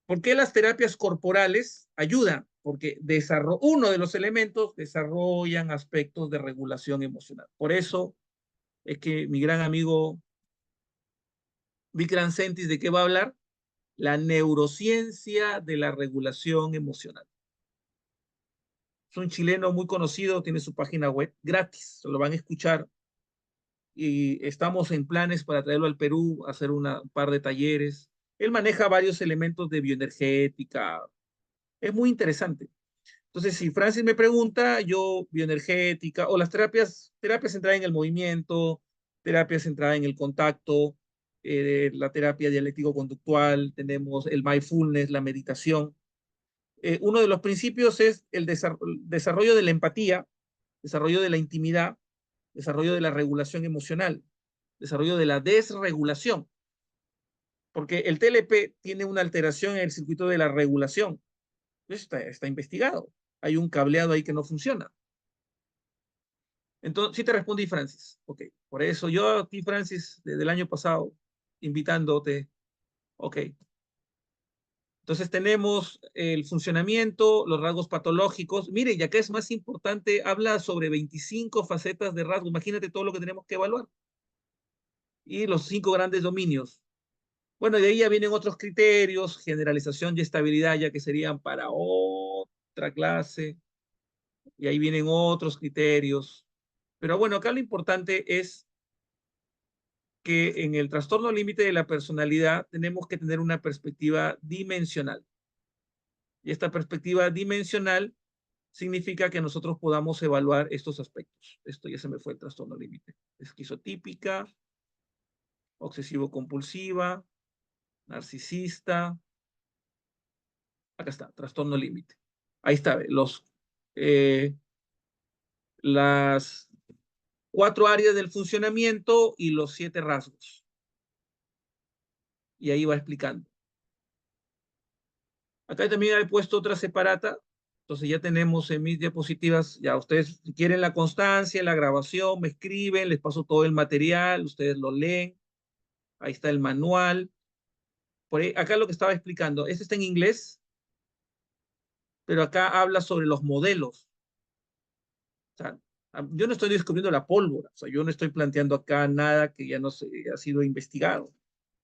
¿por qué las terapias corporales ayudan? Porque uno de los elementos desarrollan aspectos de regulación emocional. Por eso es que mi gran amigo Vikram Sentis, ¿de qué va a hablar? La neurociencia de la regulación emocional. Es un chileno muy conocido, tiene su página web gratis, lo van a escuchar y estamos en planes para traerlo al Perú, hacer un par de talleres. Él maneja varios elementos de bioenergética, es muy interesante. Entonces, si Francis me pregunta, yo bioenergética o las terapias centradas en el movimiento, terapias centradas en el contacto, la terapia dialéctico-conductual, tenemos el mindfulness, la meditación. Uno de los principios es el desarrollo de la empatía, desarrollo de la intimidad, desarrollo de la regulación emocional, desarrollo de la desregulación, porque el TLP tiene una alteración en el circuito de la regulación. Está investigado. Hay un cableado ahí que no funciona. Entonces, sí te respondí, Francis. Ok, por eso yo a ti, Francis, desde el año pasado, invitándote. Ok, entonces tenemos el funcionamiento, los rasgos patológicos. Mire, ya que es más importante, habla sobre 25 facetas de rasgos. Imagínate todo lo que tenemos que evaluar. Y los 5 grandes dominios. Bueno, de ahí ya vienen otros criterios, generalización y estabilidad, ya que serían para otra clase. Y ahí vienen otros criterios. Pero bueno, acá lo importante es que en el trastorno límite de la personalidad tenemos que tener una perspectiva dimensional. Y esta perspectiva dimensional significa que nosotros podamos evaluar estos aspectos. Esto ya se me fue el trastorno límite. Esquizotípica, obsesivo-compulsiva, narcisista. Acá está, trastorno límite. Ahí está, eh, las 4 áreas del funcionamiento y los 7 rasgos. Y ahí va explicando. Acá también he puesto otra separata. Entonces ya tenemos en mis diapositivas, ya ustedes si quieren la constancia, la grabación, me escriben, les paso todo el material, ustedes lo leen. Ahí está el manual. Por ahí, acá lo que estaba explicando, este está en inglés, pero acá habla sobre los modelos. O sea, yo no estoy descubriendo la pólvora, o sea, yo no estoy planteando acá nada que ya no se, ha sido investigado.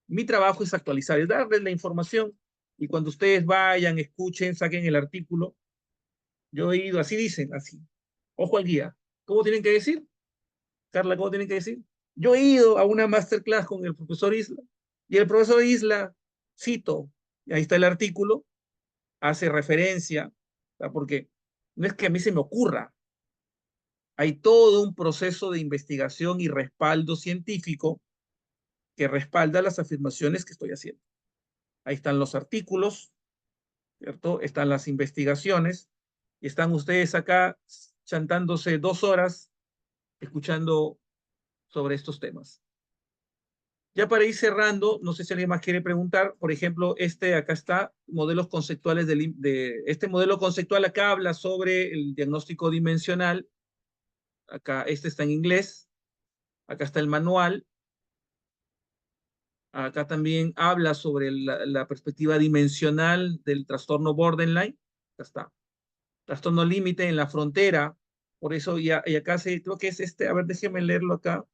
Mi trabajo es actualizar, es darles la información Y cuando ustedes vayan, escuchen, saquen el artículo, yo he ido, así dicen, así. Ojo al guía. ¿Cómo tienen que decir? Carla, ¿cómo tienen que decir? Yo he ido a una masterclass con el profesor Isla y el profesor Isla, cito, y ahí está el artículo, hace referencia, ¿verdad? Porque no es que a mí se me ocurra, hay todo un proceso de investigación y respaldo científico que respalda las afirmaciones que estoy haciendo. Ahí están los artículos, ¿cierto? Están las investigaciones y están ustedes acá chantándose 2 horas escuchando sobre estos temas. Ya para ir cerrando, no sé si alguien más quiere preguntar, por ejemplo, acá está, modelos conceptuales este modelo conceptual acá habla sobre el diagnóstico dimensional, acá este está en inglés, acá está el manual, acá también habla sobre la perspectiva dimensional del trastorno borderline, acá está, trastorno límite en la frontera, por eso y acá creo que es a ver, déjeme leerlo acá,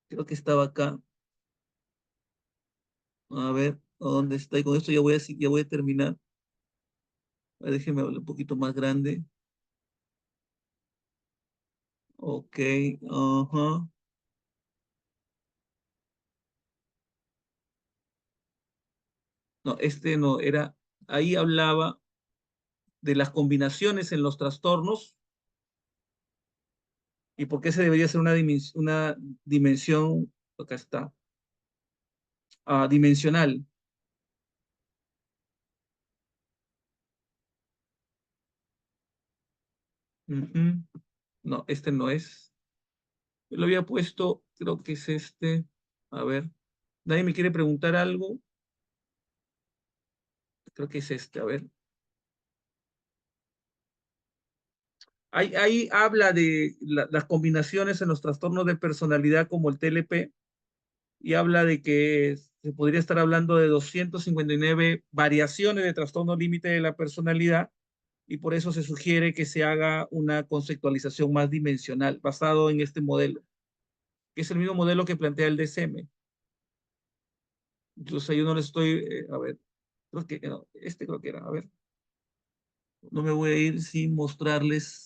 creo que estaba acá, a ver, ¿dónde está? Y con esto ya voy a terminar. Déjeme hablar un poquito más grande. Ok, ajá. No, este no, ahí hablaba de las combinaciones en los trastornos y por qué se debería hacer una dimensión, acá está, dimensional. Ujú. No, este no es. Yo lo había puesto, creo que es este. A ver, ¿nadie me quiere preguntar algo? Creo que es este, a ver. Ahí habla de las combinaciones en los trastornos de personalidad como el TLP y habla de que se podría estar hablando de 259 variaciones de trastorno límite de la personalidad y por eso se sugiere que se haga una conceptualización más dimensional basado en este modelo, que es el mismo modelo que plantea el DSM. Entonces yo no le estoy, a ver, creo que, no, creo que era, a ver, no me voy a ir sin mostrarles.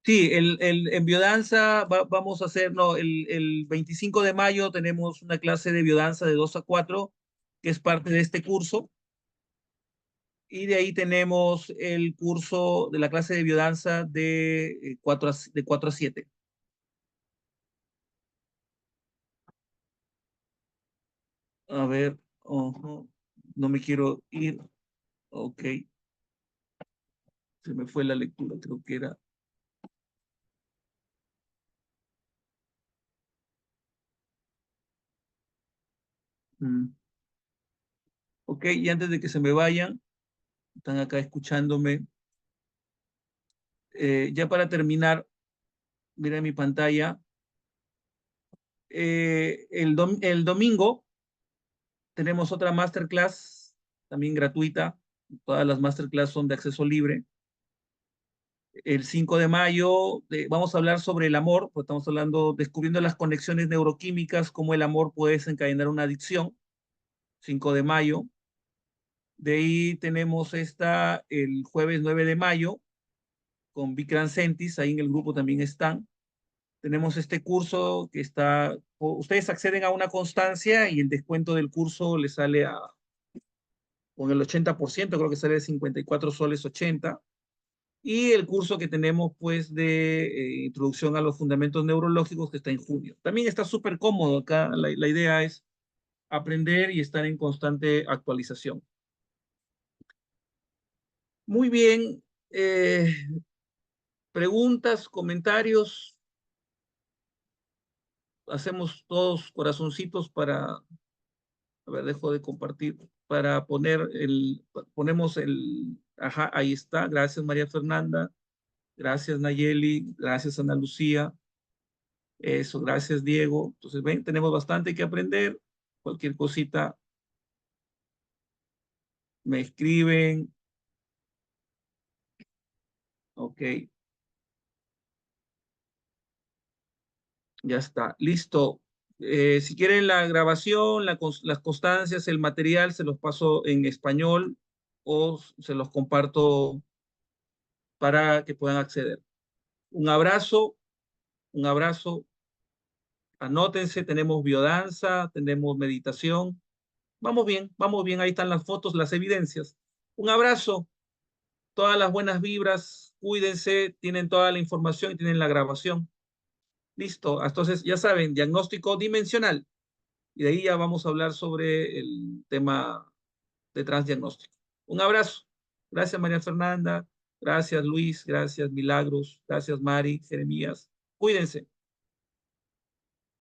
Sí, en biodanza vamos a hacer, no, el 25 de mayo tenemos una clase de biodanza de 2 a 4 que es parte de este curso. Y de ahí tenemos el curso de la clase de biodanza de 4 a 7. A ver, ojo, no me quiero ir. Ok, se me fue la lectura, creo que era. mm, Ok, y antes de que se me vayan, están acá escuchándome. Ya para terminar, mira mi pantalla. El domingo tenemos otra masterclass, también gratuita. Todas las masterclass son de acceso libre. El 5 de mayo vamos a hablar sobre el amor, pues estamos hablando, descubriendo las conexiones neuroquímicas, cómo el amor puede desencadenar una adicción. 5 de mayo. De ahí tenemos el jueves 9 de mayo con Vikram Sentis, ahí en el grupo también están. Tenemos este curso que ustedes acceden a una constancia y el descuento del curso les sale con el 80%, creo que sale de 54 soles 80. Y el curso que tenemos pues de introducción a los fundamentos neurológicos que está en junio. También está súper cómodo acá, la idea es aprender y estar en constante actualización. Muy bien, eh, preguntas, comentarios, hacemos todos corazoncitos a ver, dejo de compartir, para ponemos ajá, ahí está, gracias María Fernanda, gracias Nayeli, gracias Ana Lucía. Eso, gracias Diego. Entonces, ven, tenemos bastante que aprender. Cualquier cosita me escriben. Ok, Ya está, listo. Si quieren la grabación, las constancias, el material, se los paso en español o se los comparto para que puedan acceder. Un abrazo, un abrazo. Anótense, tenemos biodanza, tenemos meditación. Vamos bien, ahí están las fotos, las evidencias. Un abrazo, todas las buenas vibras, cuídense, tienen toda la información y tienen la grabación. Listo, entonces ya saben, diagnóstico dimensional. Y de ahí ya vamos a hablar sobre el tema de transdiagnóstico. Un abrazo. Gracias, María Fernanda. Gracias, Luis. Gracias, Milagros. Gracias, Mari, Jeremías. Cuídense.